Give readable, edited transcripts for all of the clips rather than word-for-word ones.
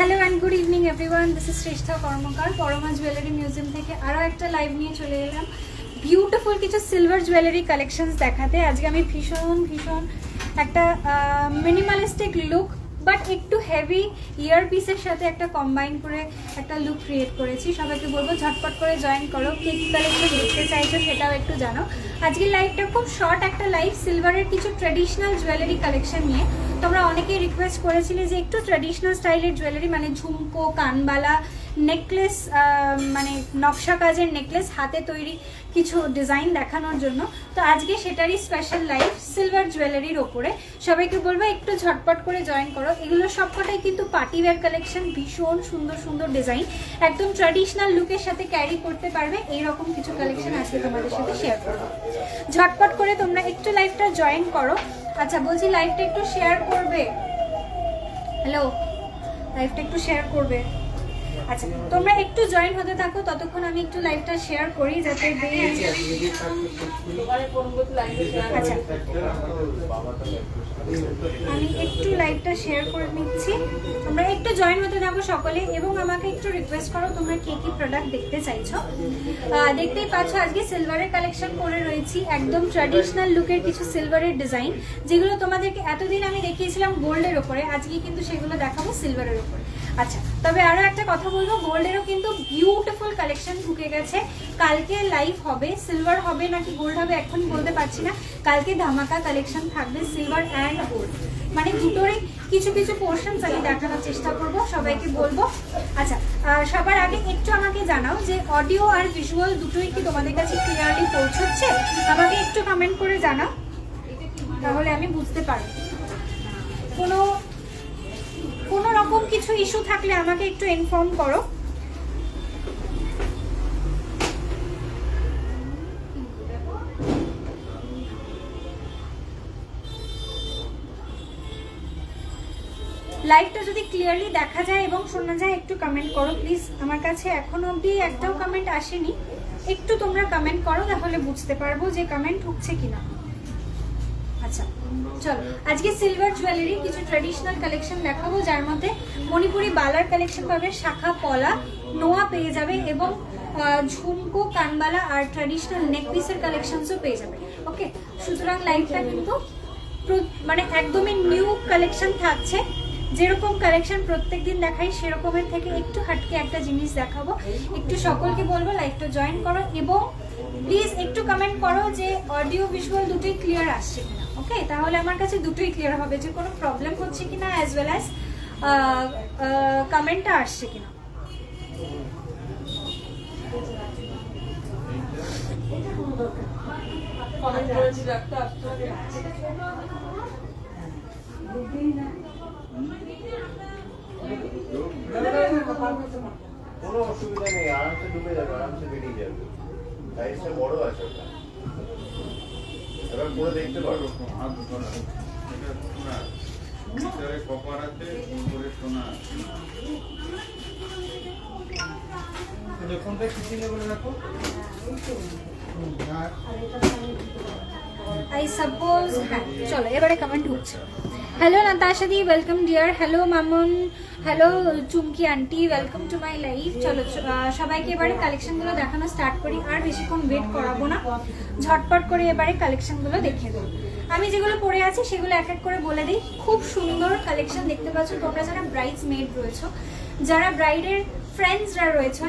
Hello and good evening everyone, this is Shreshtha Karmakar Parama jewellery museum থেকে আরও একটা লাইভ নিয়ে চলে এলাম বিউটিফুল কিছু সিলভার জুয়েলারি কালেকশনস দেখাতে। আজকে আমি ভীষণ একটা মিনিমালিস্টিক লুক বাট একটু হেভি ইয়ার পিসের সাথে একটা কম্বাইন করে একটা লুক ক্রিয়েট করেছি। সবাইকে বলবো ঝটপট করে জয়েন করো, কে কী কালেকশন দেখতে চাইছো সেটাও একটু জানো। আজকের লাইভটা খুব শর্ট একটা লাইভ, সিলভারের কিছু ট্র্যাডিশনাল জুয়েলারি কালেকশন নিয়ে। তোমরা অনেকেই রিকোয়েস্ট করেছিলে যে একটু ট্র্যাডিশনাল স্টাইলের জুয়েলারি, মানে ঝুমকো, কানবালা, নেকলেস, মানে নকশা কাজের নেকলেস, হাতে তৈরি কিছু ডিজাইন দেখানোর জন্য। তো আজকে সেটারই স্পেশাল লাইভ সিলভার জুয়েলারির ওপরে। সবাইকে বলবো একটু ঝটপট করে জয়েন করো। এগুলো সবকটাই কিন্তু পার্টি ওয়্যার কালেকশন, ভীষণ সুন্দর ডিজাইন, একদম ট্র্যাডিশনাল লুকের সাথে ক্যারি করতে পারবে এইরকম কিছু কালেকশন আজকে তোমাদের সাথে শেয়ার করবো। ঝটপট করে তোমরা একটু লাইভটা জয়েন করো। আচ্ছা বলছি, লাইভটা একটু শেয়ার করবে। হ্যালো, লাইভটা একটু শেয়ার করবে। আচ্ছা তোমরা একটু জয়েন হতে থাকো, ততক্ষণ আমি একটু লাইভটা শেয়ার করি যাতে আচ্ছা আমি একটু লাইভটা শেয়ার করে নিচ্ছি। তোমরা একটু জয়েন হতে থাকো সকলে, এবং আমাকে একটু রিকোয়েস্ট করো তোমরা কি কি প্রোডাক্ট দেখতে চাইছো। দেখতেই পাচ্ছ আজকে সিলভারের কালেকশন করে রয়েছি, একদম ট্র্যাডিশনাল লুকের কিছু সিলভারের ডিজাইন, যেগুলো তোমাদেরকে এতদিন আমি দেখিয়েছিলাম গোল্ডের ওপরে, আজকে কিন্তু সেগুলো দেখাবো সিলভারের ওপরে। আচ্ছা তবে আরও একটা কথা বলবো, গোল্ডেরও কিন্তু বিউটিফুল কালেকশন ঢুকে গেছে। কালকে লাইভ হবে, সিলভার হবে নাকি গোল্ড হবে এখন বলতে পারছি না। কালকে ধামাকা কালেকশন থাকবে সিলভার অ্যান্ড গোল্ড, মানে দুটোরই কিছু পোর্শনস আমি দেখানোর চেষ্টা করব, সবাইকে বলবো। আচ্ছা সবার আগে একটু আমাকে জানাও যে অডিও আর ভিজুয়াল দুটোই কি তোমাদের কাছে ক্লিয়ারলি পৌঁছচ্ছে। আমাকে একটু কমেন্ট করে জানাও, তাহলে আমি বুঝতে পারবো। কোনো রকম কিছু ইস্যু থাকলে আমাকে একটু ইনফর্ম করো। লাইভটা যদি ক্লিয়ারলি দেখা যায় এবং শোনা যায় একটু কমেন্ট করো প্লিজ। আমার কাছে এখনো অবধি একটাও কমেন্ট আসেনি, একটু তোমরা কমেন্ট করো, তাহলে বুঝতে পারবো যে কমেন্ট ঢুকছে কিনা। আচ্ছা চলো, আজকে সিলভার জুয়েলারি কিছু ট্র্যাডিশনাল কালেকশন দেখাবো, যার মধ্যে মণিপুরি বালার কালেকশন পাবে, শাখা পলা, নোয়া পেয়ে যাবে, এবং ঝুমকো, কানবালা আর ট্র্যাডিশনাল নেক পিসের কালেকশনসও পেয়ে যাবে। ওকে, সুতরাং লাইভটা কিন্তু মানে একদমই নিউ কালেকশন থাকছে। যেরকম কালেকশন প্রত্যেকদিন দেখাই সেরকমের থেকে একটু হাটকে একটা জিনিস দেখাবো। একটু সকলকে বলবো লাইভটা জয়েন করো, এবং প্লিজ একটু কমেন্ট করো যে অডিও ভিজুয়াল দুটোই ক্লিয়ার আসছে কিনা। ওকে, তাহলে আমার কাছে দুটোই ক্লিয়ার হবে যে কোনো প্রবলেম হচ্ছে কিনা, অ্যাজ ওয়েল অ্যাজ কমেন্টটা আসছে কিনা। কোনো অসুবিধা নেই, আরামসে ডুবে যাবে, আরামসে বেরিয়ে যাবে। সাইজটা বড় আছে ওটা, এবার পুরো দেখতে পারো। কপার আছে, উপরে সোনা আছে। ফোনটা কিচিনে বলে রাখো। আই সাপোজ হ্যাঁ, চলো এবারে কমেন্ট হচ্ছে। Hello Natasha the, welcome deer. Hello Mamun, hello Chumki aunty, welcome to my life. চলো সবাইকে এবারে কালেকশনগুলো দেখানো স্টার্ট করি, আর বেশিক্ষণ ওয়েট করাবো না, ঝটপট করে এবারে কালেকশনগুলো দেখিয়ে দেবো। আমি যেগুলো পরে আছি সেগুলো এক এক করে বলে দিই। খুব সুন্দর কালেকশন দেখতে পাচ্ছ তোমরা যারা ব্রাইডস মেড রয়েছো, যারা ব্রাইডের ফ্রেন্ডসরা রয়েছো,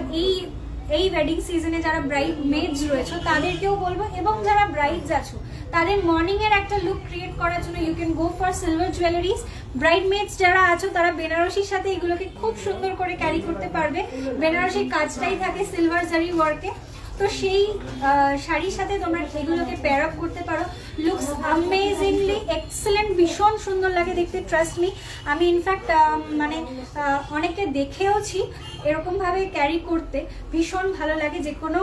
এই ওয়েডিং সিজনে যারা ব্রাইড মেডস রয়েছো তাদেরকেও বলবো, এবং যারা ব্রাইডস আছো তাদের মর্নিং এর একটা লুক ক্রিয়েট করার জন্য you can go for silver jewelleries. Bridesmaids যারা আছো তারা বেনারসির সাথে এগুলোকে খুব সুন্দর করে ক্যারি করতে পারবে। বেনারসির কাজটাই থাকে সিলভার জারি ওয়ার্কে, তো সেই শাড়ির সাথে তোমরা এগুলোকে পেয়ার আপ করতে পারো। লুকস অ্যামেজিংলি এক্সেলেন্ট, ভীষণ সুন্দর লাগে দেখতে, ট্রাস্ট মি। আমি ইনফ্যাক্ট মানে অনেকে দেখেওছি এরকমভাবে ক্যারি করতে, ভীষণ ভালো লাগে। যে কোনো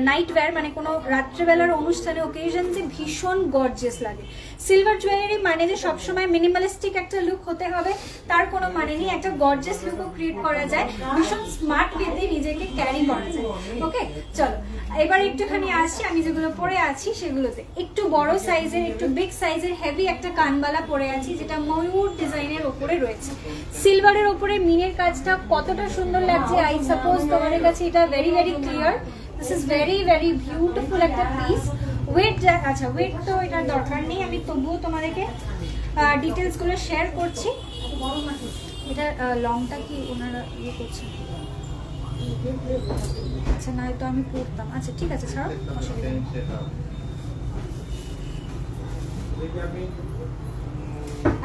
নাইট ওয়্যার, মানে কোনো রাত্রেবেলার অনুষ্ঠানে ওকেশনসে ভীষণ গর্জিয়াস লাগে। সিলভার জুয়েলারি মানে যে সবসময় মিনিমালিস্টিক একটা লুক হতে হবে তার কোনো মানে নেই, একটা গর্জিয়াস লুকও ক্রিয়েট করা যায়, ভীষণ স্মার্ট ওয়েতে নিজেকে ক্যারি করা যায়। ওকে চলো এবার একটুখানি আসছি আমি যেগুলো পরে আছি সেগুলোতে। একটু বড় সাইজের, একটু বিগ সাইজের হেভি একটা কানবালা পরে আছি, যেটা ময়ূর ডিজাইনের ওপরে রয়েছে। সিলভারের ওপরে মিনের কাজটা কতটা সুন্দর লাগছে আই সাপোজ তোমাদের কাছে এটা very very clear. This is very very beautiful একটা পিস। ওয়েট, আচ্ছা ওয়েট তো এটার দরকার নেই, আমি তবুও তোমাদেরকে ডিটেলসগুলো শেয়ার করছি। এটা লংটা কি ওনারা ইয়ে করছে? আচ্ছা না তো আমি পড়তাম, আচ্ছা ঠিক আছে ছাড়ো, অসুবিধা নেই।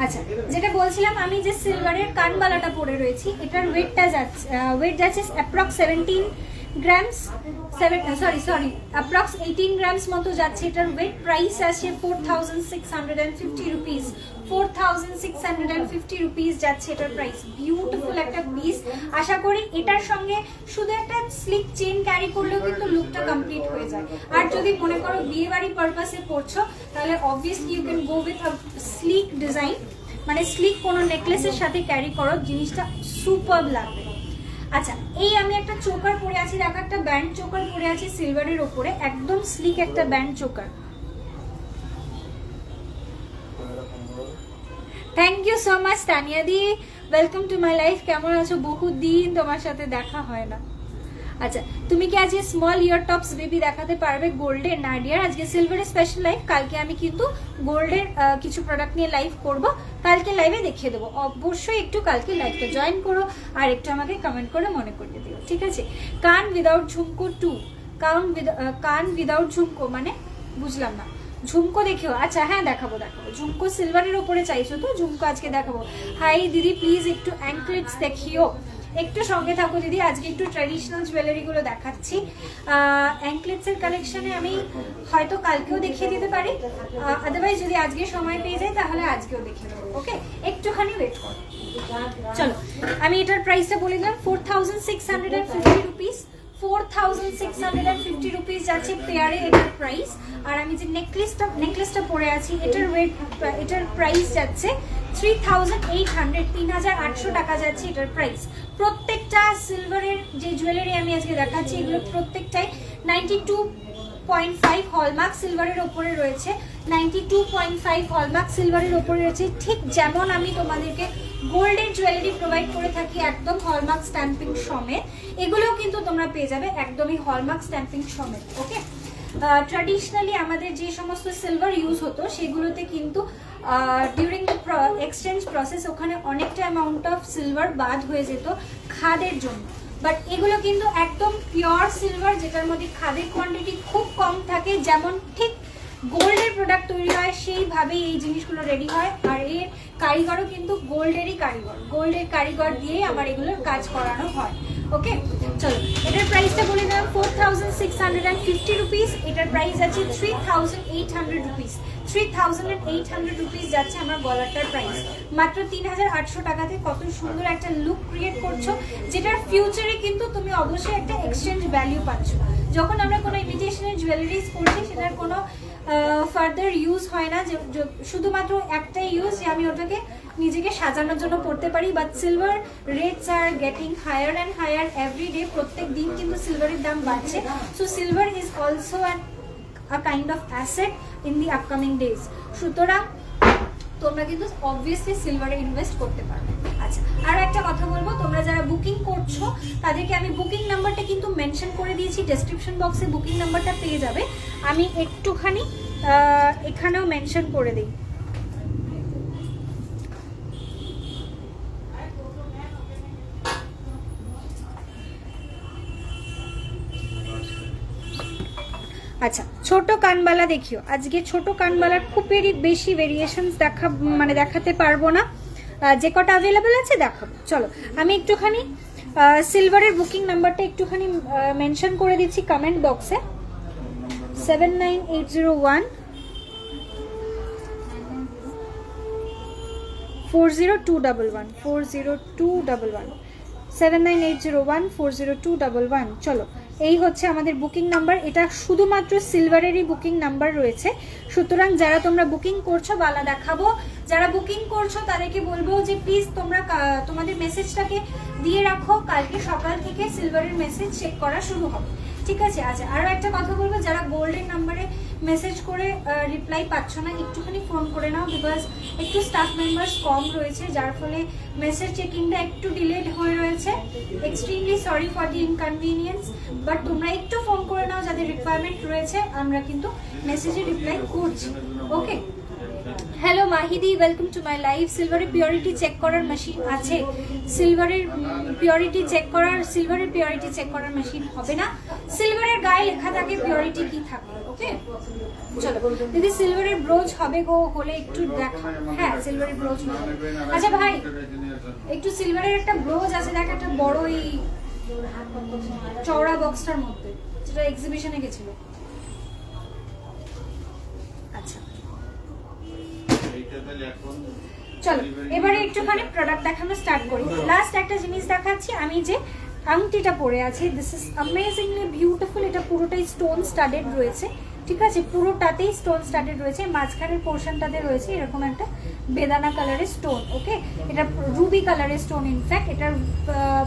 আচ্ছা যেটা বলছিলাম আমি যে সিলভারের কানবালাটা পরে রয়েছি, এটার ওয়েট যাচ্ছে অ্যাপ্রক্স 17 গ্রামস, অ্যাপ্রক্স 18 গ্রামস মতো যাচ্ছে। এটার ওয়েট প্রাইস আছে 4650 রুপিস। 4650 রুপিস যাচ্ছে এটার প্রাইস। বিউটিফুল একটা পিস। আশা করি এটার সঙ্গে শুধু একটা স্লিক চেন ক্যারি করলেও কিন্তু লুকটা কমপ্লিট হয়ে যায়। আর যদি মনে করো বিয়ে বাড়ি পারপাসে পড়ছো তাহলে obviously you can go with a sleek design, মানে স্লিক কোনো নেকলেসের সাথে ক্যারি করো, জিনিসটা সুপারব লাগবে। আচ্ছা এই আমি একটা চোকার পরে আছি, দেখো একটা ব্যান্ড চোকার পরে আছি সিলভারের ওপরে, একদম স্লিক একটা band choker. Thank you so much Tania di, welcome to my life. কেমন আছো? বহুদিন তোমার সাথে দেখা হয় না। আচ্ছা তুমি কি আজকে স্মল ইয়ার টপস বেবি দেখাতে পারবে গোল্ডের? না ডিয়ার, আজকে সিলভারের স্পেশাল লাইভ, কালকে আমি কিন্তু গোল্ডের কিছু প্রোডাক্ট নিয়ে লাইভ করব, কালকে লাইভে দেখিয়ে দেবো। অবশ্যই একটু কালকে লাইভটা জয়েন করো আর একটু আমাকে কমেন্ট করে মনে করিয়ে দিও, ঠিক আছে? কান উইদাউট ঝুমকো 2, কান উইদাউট ঝুমকো মানে বুঝলাম না। ঝুমকো দেখেও, আচ্ছা হ্যাঁ দেখাবো ঝুমকো সিলভারের ওপরে চাইছো তো, ঝুমকো আজকে দেখাবো। হাই দিদি প্লিজ একটু অ্যাঙ্কলেটস দেখিও, একটু সঙ্গে থাকো দিদি, আজকে একটু ট্র্যাডিশনাল জুয়েলারিগুলো দেখাচ্ছি। অ্যাঙ্কলেটসের কালেকশনে আমি হয়তো কালকেও দেখিয়ে দিতে পারি, আদারওয়াইজ যদি আজকে সময় পেয়ে যাই তাহলে আজকেও দেখিয়ে দেবো। ওকে একটুখানি ওয়েট করো। চলো আমি এটার প্রাইসটা বলে দিলাম 4650 রুপিস। 4650 রুপিস যাচ্ছে পেয়ারে এটার প্রাইস। আর আমি যে নেকলেসটা পরে আছি এটার প্রাইস যাচ্ছে 3800 টাকা যাচ্ছে এটার প্রাইস। প্রত্যেকটা সিলভারের যে জুয়েলারি আমি আজকে দেখাচ্ছি এগুলো প্রত্যেকটাই 92.5 হলমার্ক সিলভারের ওপরে রয়েছে। 92.5 হলমার্ক সিলভারের ওপরে রয়েছে, ঠিক যেমন আমি তোমাদেরকে গোল্ডের জুয়েলারি প্রোভাইড করে থাকি একদম হলমার্ক স্ট্যাম্পিং সমেত, এগুলোও কিন্তু তোমরা পেয়ে যাবে একদমই হলমার্ক স্ট্যাম্পিং সমেত। ওকে ট্র্যাডিশনালি আমাদের যে সমস্ত সিলভার ইউজ হতো সেগুলোতে কিন্তু ডিউরিং দ্য এক্সচেঞ্জ প্রসেস ওখানে অনেকটা অ্যামাউন্ট অফ সিলভার বাদ হয়ে যেত খাদের জন্য, বাট এগুলো কিন্তু একদম পিওর সিলভার যেটার মধ্যে খাদের কোয়ান্টিটি খুব কম থাকে। যেমন ঠিক গোল্ডের প্রোডাক্ট তৈরি হয় সেইভাবেই এই জিনিসগুলো রেডি হয়। আর এর কারিগরও কিন্তু গোল্ডের কারিগর দিয়ে আমার এগুলোর কাজ করানো হয়। ওকে চলো এটার প্রাইসটা বলে দিলাম 4650 রুপিস। এটার প্রাইস আছে 3800 রুপিস। 3800 রুপিস যাচ্ছে আমার গলাটার প্রাইস। মাত্র 3800 টাকাতে কত সুন্দর একটা লুক ক্রিয়েট করছো, যেটার ফিউচারে কিন্তু তুমি অবশ্যই একটা এক্সচেঞ্জ ভ্যালু পাচ্ছ। যখন আমরা কোনো ইমিটেশনের জুয়েলারিজ করছি সেটার কোনো ফার্দার ইউজ হয় না, শুধুমাত্র একটাই ইউজ যে আমি ওটাকে নিজেকে সাজানোর জন্য পড়তে পারি। But silver rates are getting higher and higher every day, প্রত্যেক দিন কিন্তু সিলভারের দাম বাড়ছে। So silver is also a kind of asset in the upcoming days. সুতরাং তোমরা কিন্তু অবভিয়াসলি সিলভারে ইনভেস্ট করতে পারবে। আচ্ছা আর একটা কথা বলবো, তোমরা যারা বুকিং করছো তাদেরকে আমি বুকিং নাম্বারটা কিন্তু মেনশন করে দিয়েছি, ডেসক্রিপশন বক্সে বুকিং নাম্বারটা পেয়ে যাবে। আমি একটুখানি এখানেও মেনশন করে দিই। আচ্ছা ছোট কানবালা দেখিও, আজকে ছোট কানবালার খুব বেশি ভেরিয়েশনস দেখাতে পারবো না, যে কটা অ্যাভেলেবেল আছে দেখাবো। চলো আমি একটুখানি সিলভারের বুকিং নাম্বারটা একটুখানি মেনশন করে দিচ্ছি কমেন্ট বক্সে। 79801 40211 40211 79801 40211। চলো এই হচ্ছে আমাদের বুকিং নাম্বার, এটা শুধুমাত্র সিলভারেরই বুকিং নাম্বার রয়েছে। সুতরাং যারা তোমরা বুকিং করছো বালা দেখাবো, যারা বুকিং করছো তাদেরকে বলবো যে প্লিজ তোমরা তোমাদের মেসেজটাকে দিয়ে রাখো, কালকে সকাল থেকে সিলভারের মেসেজ চেক করা শুরু হবে, ঠিক আছে? আচ্ছা আরও একটা কথা বলবো, যারা গোল্ডের নাম্বারে মেসেজ করে রিপ্লাই পাচ্ছ না, একটুখানি ফোন করে নাও, বিকজ একটু স্টাফ মেম্বার্স কম রয়েছে, যার ফলে মেসেজ চেকিংটা একটু ডিলেড হয়ে রয়েছে। Extremely sorry for the inconvenience, but তোমরা একটু ফোন করে নাও, যাদের রিকোয়ারমেন্ট রয়েছে আমরা কিন্তু মেসেজে রিপ্লাই করছি। Okay, hello Mahidi, welcome to my live. সিলভারের পিওরিটি চেক করার মেশিন আছে? সিলভারের পিওরিটি চেক করার মেশিন হবে না। সিলভারের গায়ে লেখা থাকে পিওরিটি কি থাকে। ওকে, চলো দিদি, সিলভারের ব্রোচ হবে গো, হলে একটু দেখা। হ্যাঁ, সিলভারের ব্রোচ হবে। আচ্ছা ভাই, একটু সিলভারের একটা ব্রোচ আছে দেখ, একটা বড় এই চওড়া বক্সটার মধ্যে, যেটা এক্সিবিশনে গেছিল। আচ্ছা চলো এবারে একটুখানি প্রোডাক্ট দেখানো স্টার্ট করি। লাস্ট একটা জিনিস দেখাচ্ছি, আমি যে আংটিটা পরে আছি, দিস ইজ অ্যামেজিংলি বিউটিফুল। এটা পুরোটাই স্টোন স্টাডেড রয়েছে, ঠিক আছে, পুরোটাতেই স্টোন স্টাডেড রয়েছে। মাঝখানের পোর্শনটাতে রয়েছে এরকম একটা বেদানা কালারের স্টোন। ওকে, এটা রুবি কালারের স্টোন। ইনফ্যাক্ট এটার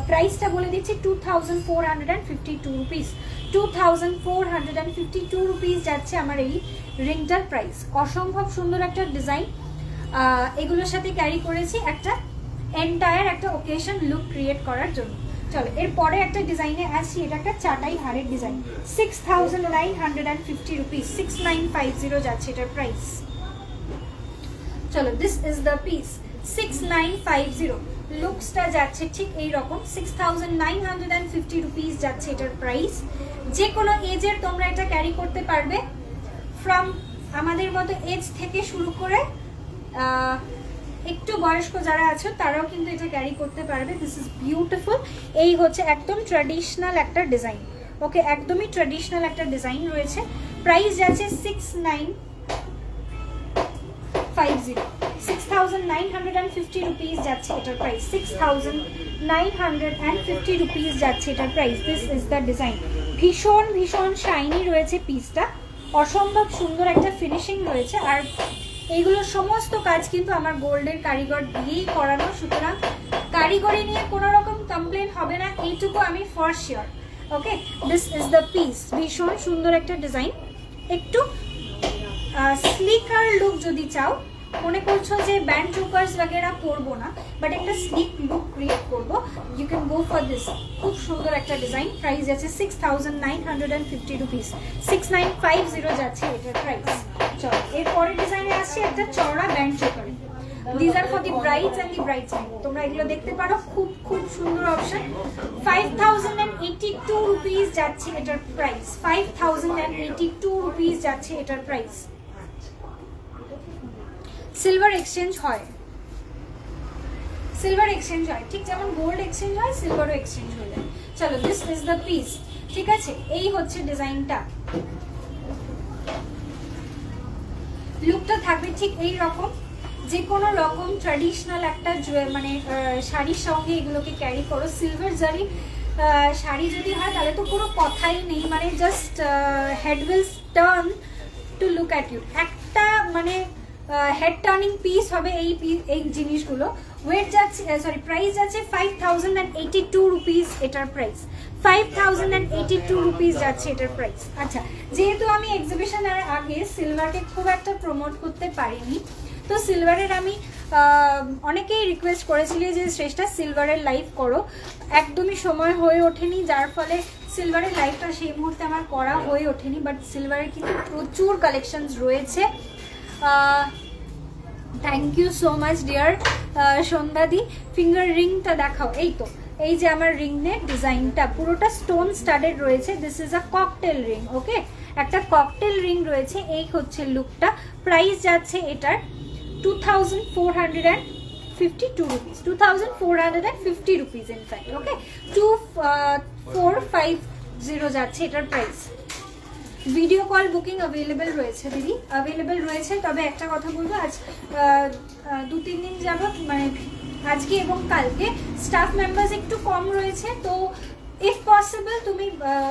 প্রাইসটা বলে দিচ্ছি 2452 রুপিস। 2452 রুপিস যাচ্ছে আমার এই রিংটার প্রাইস। অসম্ভব সুন্দর একটা ডিজাইন, এগুলোর সাথে ক্যারি করেছি একটা এন্টায়ার একটা ওকেশন লুক ক্রিয়েট করার জন্য। চলো এরপরে একটা ডিজাইনে আসছি, এটা একটা চাটাই হারের ডিজাইন। 6950 রুপিস, 6950 যাচ্ছে এটার প্রাইস। চলো, দিস ইজ দ্য পিস, 6950। লুকসটা যাচ্ছে ঠিক এইরকম, 6950 রুপিস যাচ্ছে এটার প্রাইস। যে কোনো এজের তোমরা এটা ক্যারি করতে পারবে, ফ্রম আমাদের মতো এজ থেকে শুরু করে একটু বয়স্ক যারা আছো তারাও কিন্তু এটা ক্যারি করতে পারবে। This is beautiful. এই হচ্ছে একদম ট্র্যাডিশনাল একটা ডিজাইন। ওকে, একদমই ট্র্যাডিশনাল একটা ডিজাইন রয়েছে। প্রাইস যাচ্ছে 6950 রুপিস যাচ্ছে এটার প্রাইস। 6950 রুপিস যাচ্ছে এটার price. This is the design. ভীষণ ভীষণ শাইনি রয়েছে পিসটা, অসম্ভব সুন্দর একটা ফিনিশিং রয়েছে। আর এইগুলোর সমস্ত কাজ কিন্তু আমার গোল্ডের কারিগর দিয়েই করানো, সুতরাং কারিগরি নিয়ে কোনো রকম কমপ্লেন হবে না, এইটুকু আমি for sure. Okay, this is the piece. ভীষণ সুন্দর একটা ডিজাইন। একটু স্লিকার লুক যদি চাও, মনে করছো যে ব্যান্ড চোকার্স वगैरह পরবো না, বাট একটা স্লিক লুক ক্রিয়েট করবো, you can go for this. খুব সুন্দর একটা ডিজাইন। প্রাইস যাচ্ছে 6950 রুপিস। 6950 যাচ্ছে এটার প্রাইস। চলো এরপরের ডিজাইনে আসছে একটা চওড়া ব্যান্ড চোকারে। This are for the brides and the bridesmaid. তোমরা এগুলো দেখতে পারো, খুব খুব সুন্দর অপশন। 5082 রুপিস যাচ্ছে এটার প্রাইস। 5082 রুপিস যাচ্ছে এটার প্রাইস। সিলভার এক্সচেঞ্জ হয়, সিলভার এক্সচেঞ্জ হয়, ঠিক যেমন গোল্ড এক্সচেঞ্জ হয়, সিলভারও এক্সচেঞ্জ হয়ে যায়। চলো, দিস ইজ দ্য পিস। ঠিক আছে, এই হচ্ছে ডিজাইনটা। লুকটা থাকবে ঠিক এই রকম। যে কোনো রকম ট্র্যাডিশনাল একটা মানে শাড়ির সঙ্গে এগুলোকে ক্যারি করো। সিলভার জারি শাড়ি যদি হয় তাহলে তো কোনো কথাই নেই, মানে just head will turn to look at you. একটা মানে হেড টার্নিং পিস হবে এই জিনিসগুলো। ওয়েট যাচ্ছে, সরি, প্রাইস যাচ্ছে 5082 রুপিস এটার প্রাইস। 5082 রুপিস যাচ্ছে এটার প্রাইস। আচ্ছা, যেহেতু আমি এক্সিবিশনের আগে সিলভারকে খুব একটা প্রমোট করতে পারিনি, তো সিলভারের আমি অনেকেই রিকোয়েস্ট করেছিল যে শ্রেষ্ঠা সিলভারের লাইভ করো, একদমই সময় হয়ে ওঠেনি, যার ফলে সিলভারের লাইভটা সেই মুহূর্তে আমার করা হয়ে ওঠেনি। বাট সিলভারের কিন্তু প্রচুর কালেকশনস রয়েছে। Thank you so much dear সন্ধ্যাদি। ফিঙ্গার রিংটা দেখাও। এই তো, এই যে আমার রিংয়ের ডিজাইনটা পুরোটা স্টোন স্টাডেড রয়েছে। This is a cocktail ring. Okay, একটা ককটেল রিং রয়েছে। এই হচ্ছে লুকটা। প্রাইস যাচ্ছে এটার 2452 রুপিস। 2450 rupees in fact. ওকে, 2450 যাচ্ছে এটার price. Video call booking available রয়েছে দিদি, অ্যাভেলেবেল রয়েছে। তবে একটা কথা বলবো, আজ 2-3 দিন যাবত, মানে আজকে এবং কালকে স্টাফ মেম্বার্স একটু কম রয়েছে, তো ইফ পসিবল তুমি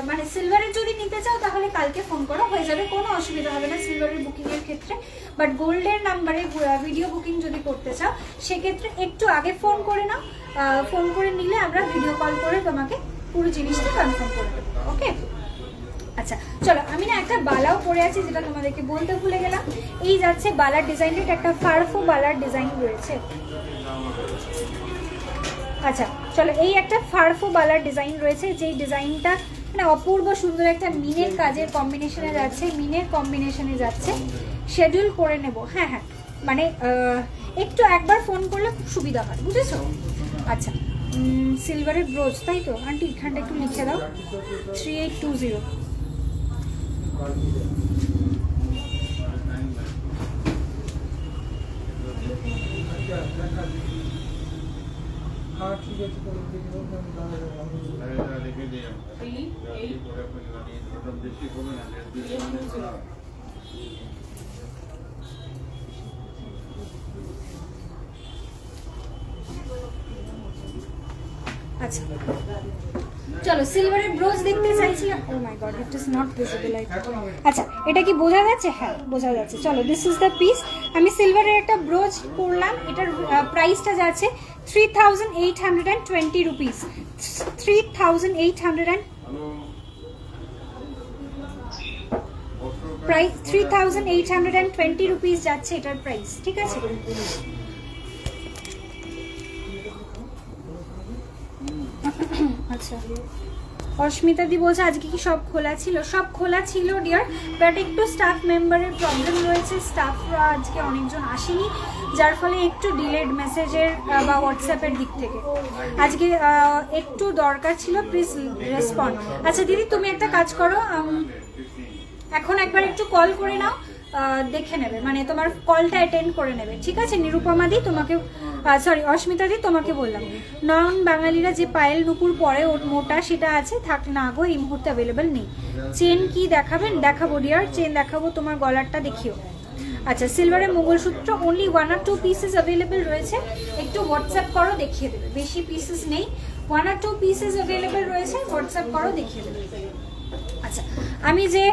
মানে সিলভারের যদি নিতে চাও তাহলে কালকে ফোন করো, হয়ে যাবে, কোনো অসুবিধা হবে না সিলভারের বুকিংয়ের ক্ষেত্রে। বাট গোল্ডের নাম্বারে ভিডিও বুকিং যদি করতে চাও সেক্ষেত্রে একটু আগে ফোন করে নাও। ফোন করে নিলে আমরা ভিডিও কল করে তোমাকে পুরো জিনিসটা কনফার্ম করে দেবো। ওকে, আচ্ছা চলো, আমি না একটা বালাও পরে আছি যেটা তোমাদেরকে বলতে ভুলে গেলাম। এই যাচ্ছে বালার ডিজাইনটা, একটা ফারফো বালার ডিজাইন রয়েছে। আচ্ছা চলো, এই একটা ফারফো বালার ডিজাইন রয়েছে, যেই ডিজাইনটা মানে অপূর্ব সুন্দর একটা মিনের কাজের কম্বিনেশনে যাচ্ছে, মিনের কম্বিনেশনে যাচ্ছে। শেডিউল করে নেব, হ্যাঁ হ্যাঁ, মানে একটু একবার ফোন করলে খুব সুবিধা হয়, বুঝেছো? আচ্ছা সিলভারের ব্রোচ, তাই তো আন্টি? এখানটা একটু লিখে দাও, 3820। আচ্ছা চলো, সিলভারের ব্রোচ দেখতে চাইছিলাম। Oh my God, it is not visible. আচ্ছা এটা কি বোঝা যাচ্ছে? হ্যাঁ বোঝা যাচ্ছে। চলো, দিস ইজ দ্য পিস। আমি সিলভারের একটা ব্রোচ পরলাম, এটার প্রাইসটা যাচ্ছে 3820 রুপিস। 3820 রুপিস যাচ্ছে এটার প্রাইস, ঠিক আছে? আচ্ছা অস্মিতা দি বলছে আজকে কি সব খোলা ছিল? সব খোলা ছিল ডিয়ার, বাট একটু স্টাফ মেম্বারের প্রবলেম রয়েছে, স্টাফরা আজকে অনেকজন আসেনি, যার ফলে একটু ডিলেড মেসেজের বা হোয়াটসঅ্যাপের দিক থেকে আজকে একটু দরকার ছিল, প্লিজ রেসপন্ড। আচ্ছা দিদি তুমি একটা কাজ করো, এখন একবার একটু কল করে নাও, দেখে নেবে, মানে তোমার কলটা অ্যাটেন্ড করে নেবে, ঠিক আছে? নিরুপমা দি তোমাকে, সরি অস্মিতা দি তোমাকে বললাম, নন বাঙালিরা যে পায়েল নুপুর পরে ওর মোটা সেটা আছে, থাক না গো এই মুহূর্তে অ্যাভেলেবেল নেই। চেন কি দেখাবেন? দেখাবো ডিয়ার, চেন দেখাবো, তোমার গলারটা দেখিও। আচ্ছা সিলভারের mangalsutra only 1 or 2 pieces available রয়েছে, একটু হোয়াটসঅ্যাপ করো দেখিয়ে দেবে, বেশি পিসেস নেই, 1 or 2 পিসেস অ্যাভেলেবেল রয়েছে, হোয়াটসঅ্যাপ করো দেখিয়ে দেবে। আচ্ছা আমি যে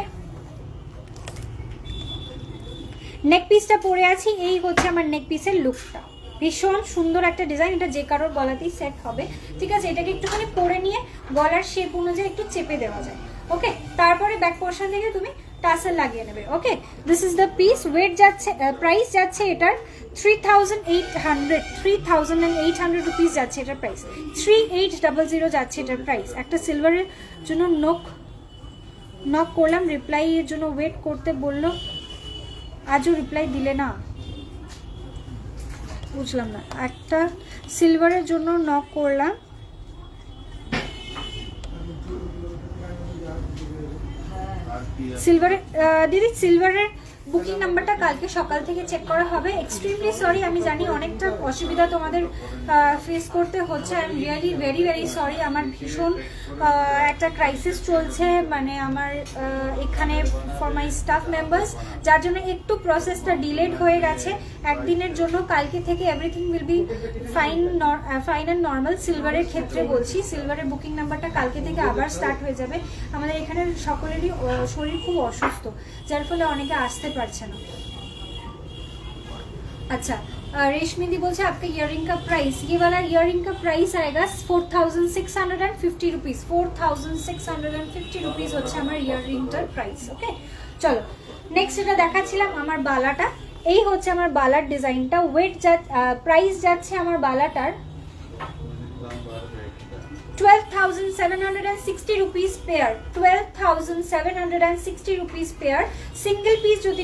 নেক পিসটা পরে আছি, এই হচ্ছে আমার নেক পিসের লুকটা, ভীষণ সুন্দর একটা ডিজাইন, এটা যে কারোর গলাতেই সেট হবে, ঠিক আছে? এটাকে একটুখানি পরে নিয়ে গলার শেপ অনুযায়ী একটু চেপে দেওয়া যায়, ওকে? তারপরে ব্যাক পোর্শন থেকে তুমি টাসেল লাগিয়ে নেবে, okay? This is the piece. Weight যাচ্ছে, প্রাইস যাচ্ছে এটার 3800 রুপিস যাচ্ছে এটার প্রাইস, 3800 যাচ্ছে এটার প্রাইস। একটা সিলভারের জন্য নক করলাম, রিপ্লাইয়ের জন্য ওয়েট করতে বললো, আজও রিপ্লাই দিলে না, বুঝলাম না। একটা সিলভারের জন্য নক করলাম, সিলভারের দিদি সিলভারের বুকিং নাম্বারটা কালকে সকাল থেকে চেক করা হবে। এক্সট্রিমলি সরি, আমি জানি অনেকটা অসুবিধা তোমাদের ফেস করতে হচ্ছে, I am really very very sorry. আমার ভীষণ একটা ক্রাইসিস চলছে, মানে আমার এখানে ফর মাই স্টাফ মেম্বার্স, যার জন্য একটু প্রসেসটা ডিলেড হয়ে গেছে একদিনের জন্য। কালকে থেকে everything will be fine and normal. সিলভারের ক্ষেত্রে বলছি, সিলভারের বুকিং নাম্বারটা কালকে থেকে আবার স্টার্ট হয়ে যাবে। আমাদের এখানে সকলেরই শরীর খুব অসুস্থ, যার ফলে অনেকে আসতে পারছে না। अच्छा रेशमी दी बोलছে आपका इयररिंग का प्राइस, ये वाला इयररिंग का प्राइस आएगा 4650 रुपीस। 4650 रुपीस হচ্ছে আমার ইয়াররিংটার প্রাইস, ওকে? চলো নেক্সট এটা দেখাচ্ছিলাম আমার বালাটা, এই হচ্ছে আমার বালার ডিজাইনটা। ওয়েট প্রাইস যাচ্ছে আমার বালাটার 12,760 rupees pair. 12,760 rupees pair. Single piece যদি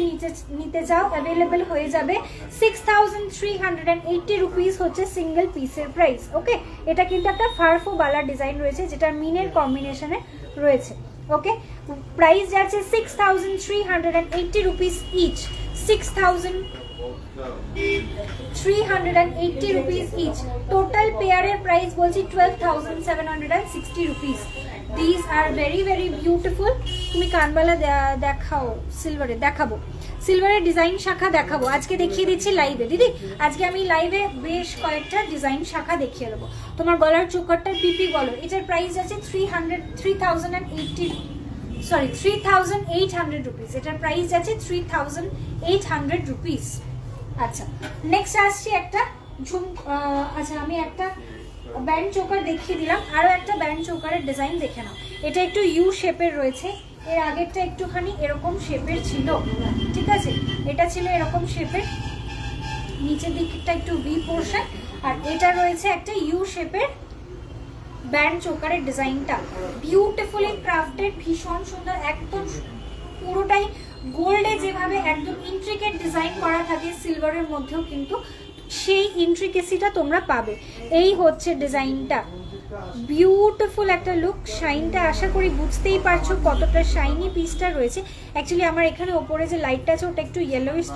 নিতে চাও अवेलेबल হয়ে যাবে 6,380 रुपीस হচ্ছে সিঙ্গেল পিসের প্রাইস, ওকে? এটা কিন্তু একটা ফারফো বালা ডিজাইন রয়েছে যেটা মিনের কম্বিনেশনে রয়েছে, ওকে? প্রাইস যাচ্ছে 6,380 rupees each. 6,380 rupees each. Total পেয়ারের প্রাইস বলছি 12,760 rupees. This are very very beautiful. তুমি কানবালা দেখাও, সিলভারে দেখাবো, সিলভারের ডিজাইন শাখা দেখাবো আজকে, দেখিয়ে দিচ্ছি লাইভে। দিদি আজকে আমি লাইভে বেশ কয়েকটা ডিজাইন শাখা দেখিয়ে দেবো। তোমার গলার চোকারটার পিপি বলো, এটার প্রাইস আছে 3,800 रुपीस। এটার প্রাইস আছে 3,800 रुपीस। আচ্ছা নেক্সট আসছি একটা আচ্ছা আমি একটা ব্যান্ড চোকার দেখিয়ে দিলাম, আরো একটা ব্যান্ড চোকারের ডিজাইন দেখে নাও। এটা একটু ইউ শেপের রয়েছে, এর আগেরটা একটুখানি এরকম শেপের ছিল, ঠিক আছে, এটা ছিল এরকম শেপের, নিচের দিকটা একটু ভি পোর্শন, আর এটা রয়েছে একটা ইউ শেপের ব্যান্ড চোকারের ডিজাইনটা বিউটিফুলি ক্রাফটেড, ভীষণ সুন্দর, একদম পুরোটাই গোল্ডে যেভাবে একদম ইন্ট্রিকেট ডিজাইন করা থাকে সিলভারের মধ্যেও কিন্তু সেই ইন্ট্রিকেসিটা তোমরা পাবে। এই হচ্ছে ডিজাইনটা, বিউটিফুল একটা লুক। শাইনটা আশা করি বুঝতেই পারছো কতটা শাইনি পিসটা রয়েছে। অ্যাকচুয়ালি আমার এখানে ওপরে যে লাইটটা আছে ওটা একটু ইয়েলোইশ,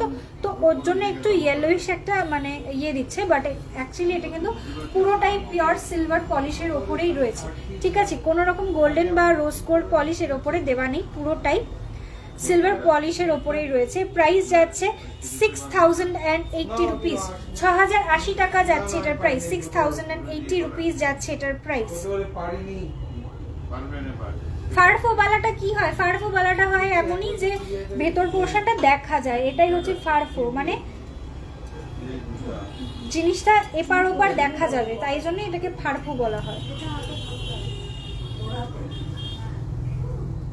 তো ওর জন্য একটু ইয়েলোইশ একটা মানে ইয়ে দিচ্ছে, বাট অ্যাকচুয়ালি এটা কিন্তু পুরোটাই পিওর সিলভার পলিশের ওপরেই রয়েছে, ঠিক আছে, কোনো রকম গোল্ডেন বা রোজ গোল্ড পলিশের ওপরে দেওয়া নেই, পুরোটাই সিলভার পলিশের ওপরেই রয়েছে। প্রাইস যাচ্ছে 6080 রুপিস, 6080 টাকা যাচ্ছে এটার প্রাইস, 6080 রুপিস যাচ্ছে এটার প্রাইস। ফারফো বালাটা কি হয়? ফারফো বালাটা হয় এমনই যে ভেতর পোর্শনটা দেখা যায়, এটাই হচ্ছে ফারফো, মানে জিনিসটা এপার ওপার দেখা যাবে, তাই জন্য এটাকে ফারফো বলা হয়।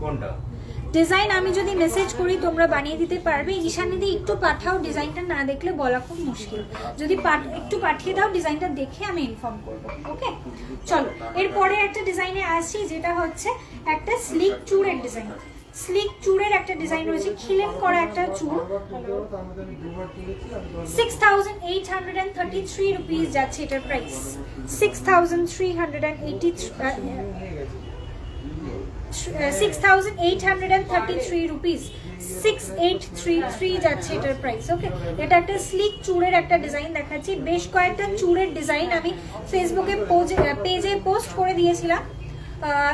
কোনটা ডিজাইন আমি যদি মেসেজ করি তোমরা বানিয়ে দিতে পারবে? ঈশানিদি একটু পাঠাও, ডিজাইনটা না দেখলে বলা খুব মুশকিল, যদি একটু পাঠিয়ে দাও ডিজাইনটা দেখে আমি ইনফর্ম করবো। ওকে, চলো এরপরে একটা ডিজাইনে আসছি, যেটা হচ্ছে একটা স্লিক চুড়ের ডিজাইন। স্লিক চুড়ের একটা ডিজাইন রয়েছে, খিলেন করা একটা চুড়, 6833 রুপিস যাচ্ছে এটার প্রাইস, 6833 রুপিস, 6833 যাচ্ছে এটার প্রাইস। ওকে, এটা একটা স্লিক চুড়ের একটা ডিজাইন দেখাচ্ছি। বেশ কয়েকটা চুড়ের ডিজাইন আমি ফেসবুকে পেজে পোস্ট করে দিয়েছিলাম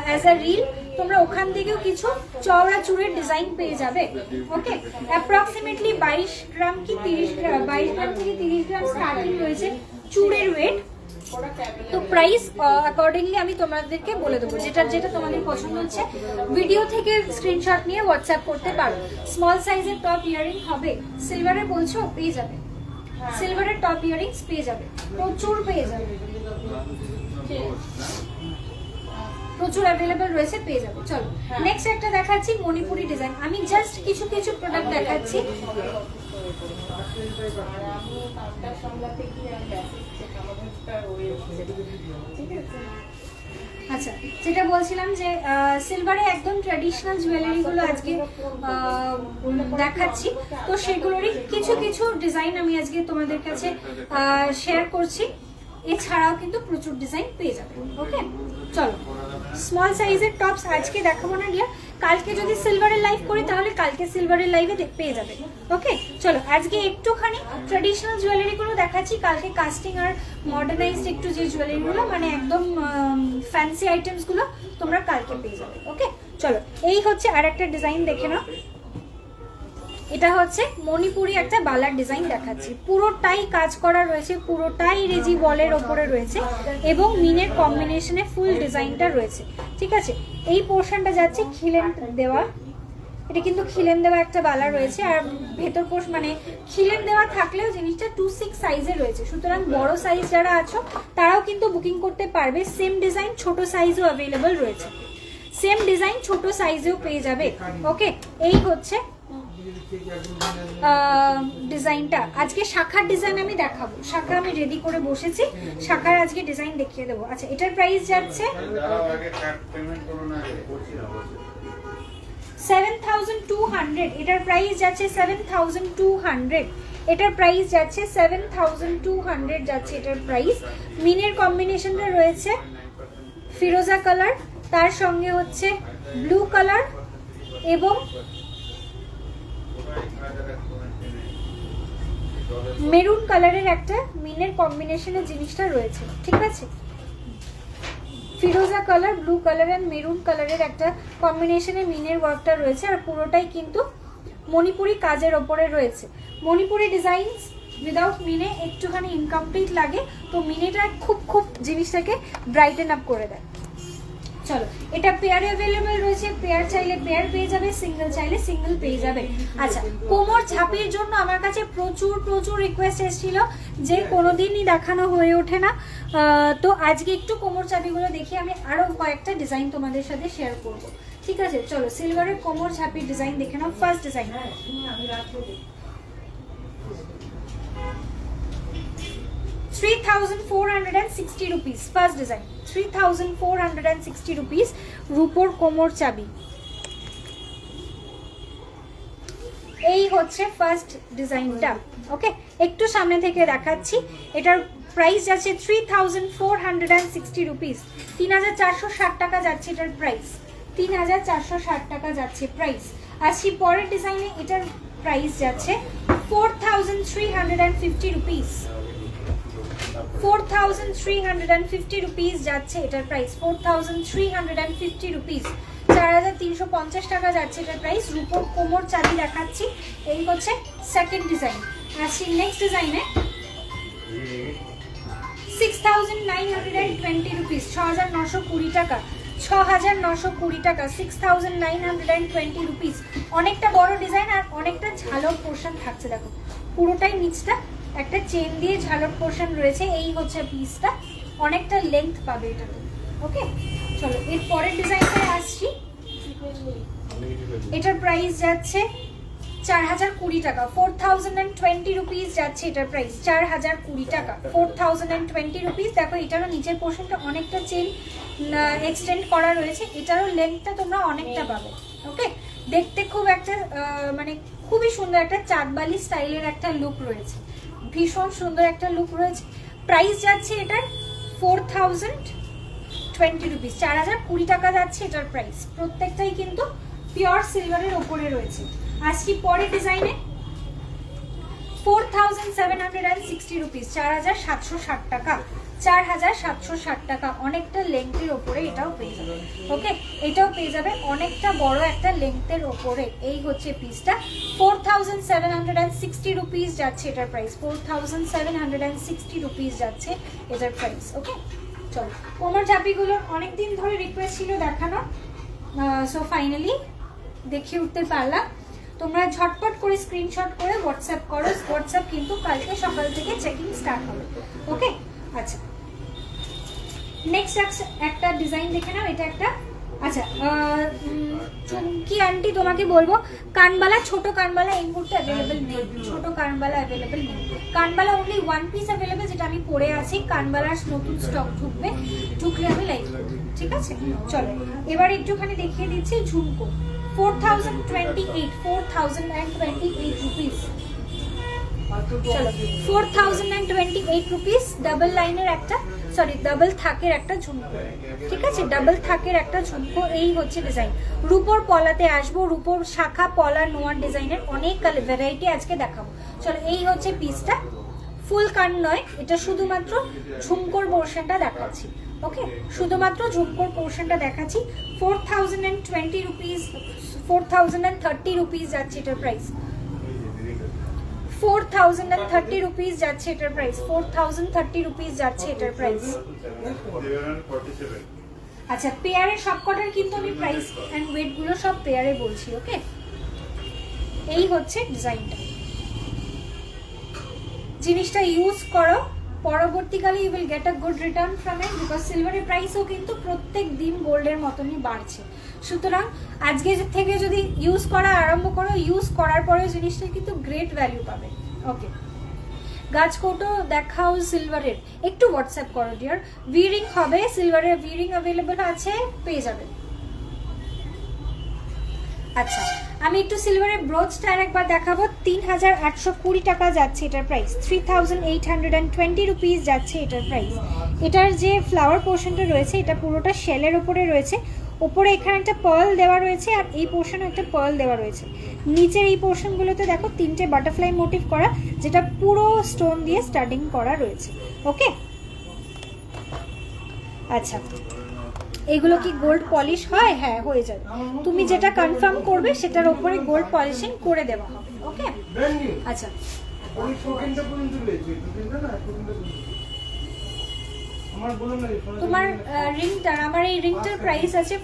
অ্যাজ আ রিল, তোমরা ওখান থেকেও কিছু চওড়া চুড়ের ডিজাইন পেয়ে যাবে। ওকে, অ্যাপ্রক্সিমেটলি 22 গ্রাম কি 30 গ্রাম, 22 গ্রাম থেকে 30 গ্রাম স্টার্টিং রয়েছে চুড়ের ওয়েট। তো প্রাইস অ্যাকর্ডিংলি আমি তোমাদেরকে বলে দেবো, যেটা যেটা তোমাদের পছন্দ হচ্ছে ভিডিও থেকে স্ক্রিনশট নিয়ে হোয়াটসঅ্যাপ করতে পারো। স্মল সাইজের টপ ইয়ারিং হবে, সিলভারের বলছো পেয়ে যাবে, সিলভারের টপ ইয়ারিংস পেয়ে যাবে, প্রচুর পেয়ে যাবে, প্রচুর অ্যাভেলেবল রয়েছে, পেয়ে যাবে। চলো নেক্সট একটা দেখাচ্ছি মণিপুরি ডিজাইন। আমি জাস্ট কিছু কিছু প্রোডাক্ট দেখাচ্ছি। আচ্ছা, যেটা বলছিলাম যে সিলভারে একদম ট্র্যাডিশনাল জুয়েলারিগুলো আজকে দেখাচ্ছি, তো সেগুলোরই কিছু কিছু ডিজাইন আমি আজকে তোমাদের কাছে শেয়ার করছি। এছাড়াও কিন্তু প্রচুর ডিজাইন পেয়ে যাবে। ওকে, চলো স্মল সাইজের টপস আজকে দেখাবো না ডিয়ার, কালকে যদি সিলভারের লাইভ করি তাহলে কালকে সিলভারের লাইভে পেয়ে যাবে। ওকে, চলো আজকে একটুখানি ট্র্যাডিশনাল জুয়েলারিগুলো দেখাচ্ছি, কালকে কাস্টিং আর মডার্নাইজড একটু যে জুয়েলারিগুলো মানে একদম ফ্যান্সি আইটেমসগুলো তোমরা কালকে পেয়ে যাবে। ওকে, চলো এই হচ্ছে আর একটা ডিজাইন দেখে নাও। এটা হচ্ছে মণিপুরি একটা বালার ডিজাইন দেখাচ্ছি, পুরোটাই কাজ করা রয়েছে, পুরোটাই রেজি বলের ওপরে রয়েছে এবং মিনের কম্বিনেশনে ফুল ডিজাইনটা রয়েছে, ঠিক আছে। এই পোর্শনটা যাচ্ছে খিলেন দেওয়া, এটা কিন্তু খিলেন দেওয়া একটা বালা রয়েছে, আর ভেতর পোর্শ মানে খিলেন দেওয়া থাকলেও জিনিসটা 26 সাইজে রয়েছে, সুতরাং বড় সাইজ যারা আছো তারাও কিন্তু বুকিং করতে পারবে। সেম ডিজাইন ছোট সাইজও অ্যাভেলেবল রয়েছে, সেম ডিজাইন ছোট সাইজেও পেয়ে যাবে। ওকে, এই হচ্ছে ডিজাইনটা। আজকে শাখার ডিজাইন আমি দেখাবো, শাখা আমি রেডি করে বসেছি, শাখার আজকে ডিজাইন দেখিয়ে দেবো। আচ্ছা, এটার প্রাইস যাচ্ছে 7200, এটার প্রাইস যাচ্ছে 7200, এটার প্রাইস যাচ্ছে 7200 যাচ্ছে এটার প্রাইস। মিনের কম্বিনেশনটা রয়েছে ফিরোজা কালার, তার সঙ্গে হচ্ছে ব্লু কালার এবং মেরুন কালারের একটা মিনের কম্বিনেশনের জিনিসটা রয়েছে, ঠিক আছে। ফিরোজা colour, blue colour and maroon কালারের একটা কম্বিনেশনে মিনের ওয়ার্কটা রয়েছে, আর পুরোটাই কিন্তু মণিপুরি কাজের ওপরে রয়েছে। মণিপুরি ডিজাইনস উইদাউট মিনে একটুখানি ইনকমপ্লিট লাগে, তো মিনেটা খুব খুব জিনিসটাকে ব্রাইটেন আপ করে দেয়। চলো, এটা পেয়ারে অ্যাভেলেবল রয়েছে, পেয়ার চাইলে পেয়ার পেয়ে যাবে, সিঙ্গেল চাইলে সিঙ্গেল পেয়ে যাবে। আচ্ছা, কোমর ঝাঁপির জন্য আমার কাছে প্রচুর প্রচুর রিকোয়েস্ট এসেছিল, যে কোনোদিনই দেখানো হয়ে ওঠে না, তো আজকে একটু কোমর চাবিগুলো দেখি, আমি আরও কয়েকটা ডিজাইন তোমাদের সাথে শেয়ার করব। ঠিক আছে, চলো সিলভারের কোমর ছাপির ডিজাইন দেখে নাও। First design 3460 rupees, first design 3460 rupees, রূপোর কোমর চাবি। এই হচ্ছে ফার্স্ট ডিজাইনটা। ওকে, একটু সামনে থেকে দেখাচ্ছি। এটার প্রাইস যাচ্ছে 3460 রুপিস, 3460 টাকা যাচ্ছে এটার প্রাইস, 3460 টাকা যাচ্ছে প্রাইস। আসছি পরের ডিজাইনে, এটার প্রাইস যাচ্ছে 4350 রুপিস, 4350 রুপিস যাচ্ছে এটার প্রাইস, 4350 রুপিস, 4350 টাকা যাচ্ছে এটার প্রাইস। রূপোর কোমর চাবি দেখাচ্ছি। এই হচ্ছে সেকেন্ড ডিজাইন। আসছি নেক্সট ডিজাইনে 6920 রুপিস, 6920 টাকা, 6920 টাকা, 6920 রুপিস। অনেকটা বড় ডিজাইন আর অনেকটা ঝালক পোর্শন থাকছে, দেখো পুরোটাই নিচটা একটা চেন দিয়ে ঝালক পোর্শন রয়েছে। এই হচ্ছে পিসটা, অনেকটা লেন্থ পাবে এটাতে। ওকে, চলো এর পরের ডিজাইনটায় আসছি। এটার প্রাইস যাচ্ছে 4020 টাকা, 4020 রুপিস যাচ্ছে এটার প্রাইস, 4020 টাকা, 4020 রুপিস। দেখো এটারও নিচের পোর্শনটা অনেকটা চেন এক্সটেন্ড করা রয়েছে, এটারও লেন্থটা তোমরা অনেকটা পাবে। ওকে, দেখতে খুব একটা মানে খুবই সুন্দর একটা চাঁদবালি স্টাইলের একটা লুক রয়েছে, ভীষণ সুন্দর একটা লুক রয়েছে। প্রাইস যাচ্ছে এটার 4020 রুপিস, 4020 টাকা যাচ্ছে এটার প্রাইস। প্রত্যেকটাই কিন্তু পিওর সিলভারের ওপরে রয়েছে। আজকে পরের ডিজাইনে 4760 রুপিস, 4760 টাকা, 4760 টাকা। অনেকটা লেন্থের ওপরে এটাও পেয়ে যাবে। ওকে, এটাও পেয়ে যাবে অনেকটা বড় একটা লেন্থের ওপরে। এই হচ্ছে পিসটা, 4760 রুপিস যাচ্ছে এটার প্রাইস, 4760 রুপিস যাচ্ছে এটার প্রাইস। ওকে, চলো কোমর চাপিগুলোর অনেকদিন ধরে রিকোয়েস্ট ছিল দেখানো, সো ফাইনালি দেখিয়ে উঠতে পারলাম। তোমরা ঝটপট করে স্ক্রিনশট করে হোয়াটসঅ্যাপ করো, হোয়াটসঅ্যাপ কিন্তু কালকে সকাল থেকে চেকিং স্টার্ট হবে। ওকে, আচ্ছা নেক্সট একটা ডিজাইন দেখে নাও। এটা একটা, আচ্ছা চুমকি আন্টি তোমাকে বলবো, কানবালা, ছোট কানবালা এই মুহূর্তে অ্যাভেলেবেল নেই, ছোট কানবালা অ্যাভেলেবেল নেই। কানবালা অনলি ওয়ান পিস অ্যাভেলেবেল, যেটা আমি পরে আছি। কানবালার নতুন স্টক ঢুকবে, ঢুকলে আমি লাইভ করবো, ঠিক আছে। চলো এবার একটুখানি দেখিয়ে দিচ্ছি ঝুমকো। 4028 রুপিস, চলো 4028 রুপিস, ডাবল লাইনের একটা, সরি ডাবল থাকের একটা ঝুমকো, ঠিক আছে, ডাবল থাকের একটা ঝুমকো। এই হচ্ছে ডিজাইন। রূপোর পলাতে আসবো, রূপোর শাখা পলা নোয়ার ডিজাইনের অনেক কালার ভ্যারাইটি আজকে দেখাবো। চলো এই হচ্ছে পিসটা, ফুল কান নয়, এটা শুধুমাত্র ঝুমকোর পোর্শনটা দেখাচ্ছি। ওকে, শুধুমাত্র ঝুমকোর পোর্শনটা দেখাচ্ছি। 4020 রুপিস, 4030 রুপিস যাচ্ছে এটার প্রাইস, 4030 রুপিস যাচ্ছে এটার প্রাইস, 4030 রুপিস যাচ্ছে এটার প্রাইস। আচ্ছা পেয়ারের সবকটার কিন্তু আমি প্রাইস এন্ড ওয়েট গুলো সব পেয়ারে বলছি। ওকে, এই হচ্ছে ডিজাইনটা। জিনিসটা ইউজ করো, পরবর্তীকালে you will get a good return from it, because সিলভারের প্রাইসও কিন্তু প্রত্যেক দিন গোল্ডের মতনই বাড়ছে। সুতরাং আজকে থেকে যদি ইউজ করা আরম্ভ করো, ইউজ করার পরেও জিনিসটা কিন্তু গ্রেট ভ্যালু পাবে। ওকে, গাছকৌটো দেখাও সিলভারের, একটু হোয়াটসঅ্যাপ করো ডিয়ার। ভিরিং হবে, সিলভারের ভিরিং অ্যাভেলেবল আছে, পেয়ে যাবে। আচ্ছা আমি একটু সিলভারের ব্রোচটা আরেকবার দেখাবো। 3820 টাকা যাচ্ছে এটার প্রাইস, 3820 রুপিস যাচ্ছে এটার প্রাইস। এটার যে ফ্লাওয়ার পোর্শনটা রয়েছে এটা পুরোটা শেলের ওপরে রয়েছে, ওপরে এখানে একটা পার্ল দেওয়া রয়েছে আর এই পোর্শনে একটা পার্ল দেওয়া রয়েছে। নিচের এই পোর্শনগুলোতে দেখো তিনটে বাটারফ্লাই মোটিভ করা, যেটা পুরো স্টোন দিয়ে স্টাডিং করা রয়েছে। ওকে, আচ্ছা এগুলো কি গোল্ড পলিশ হয়? হ্যাঁ হয়ে যাবে, তুমি যেটা কনফার্ম করবে সেটার উপরে গোল্ড পলিশিং করে দেওয়া হবে। ওকে, আচ্ছা তোমার রিংটার, আমার এই রিংটার প্রাইস আছে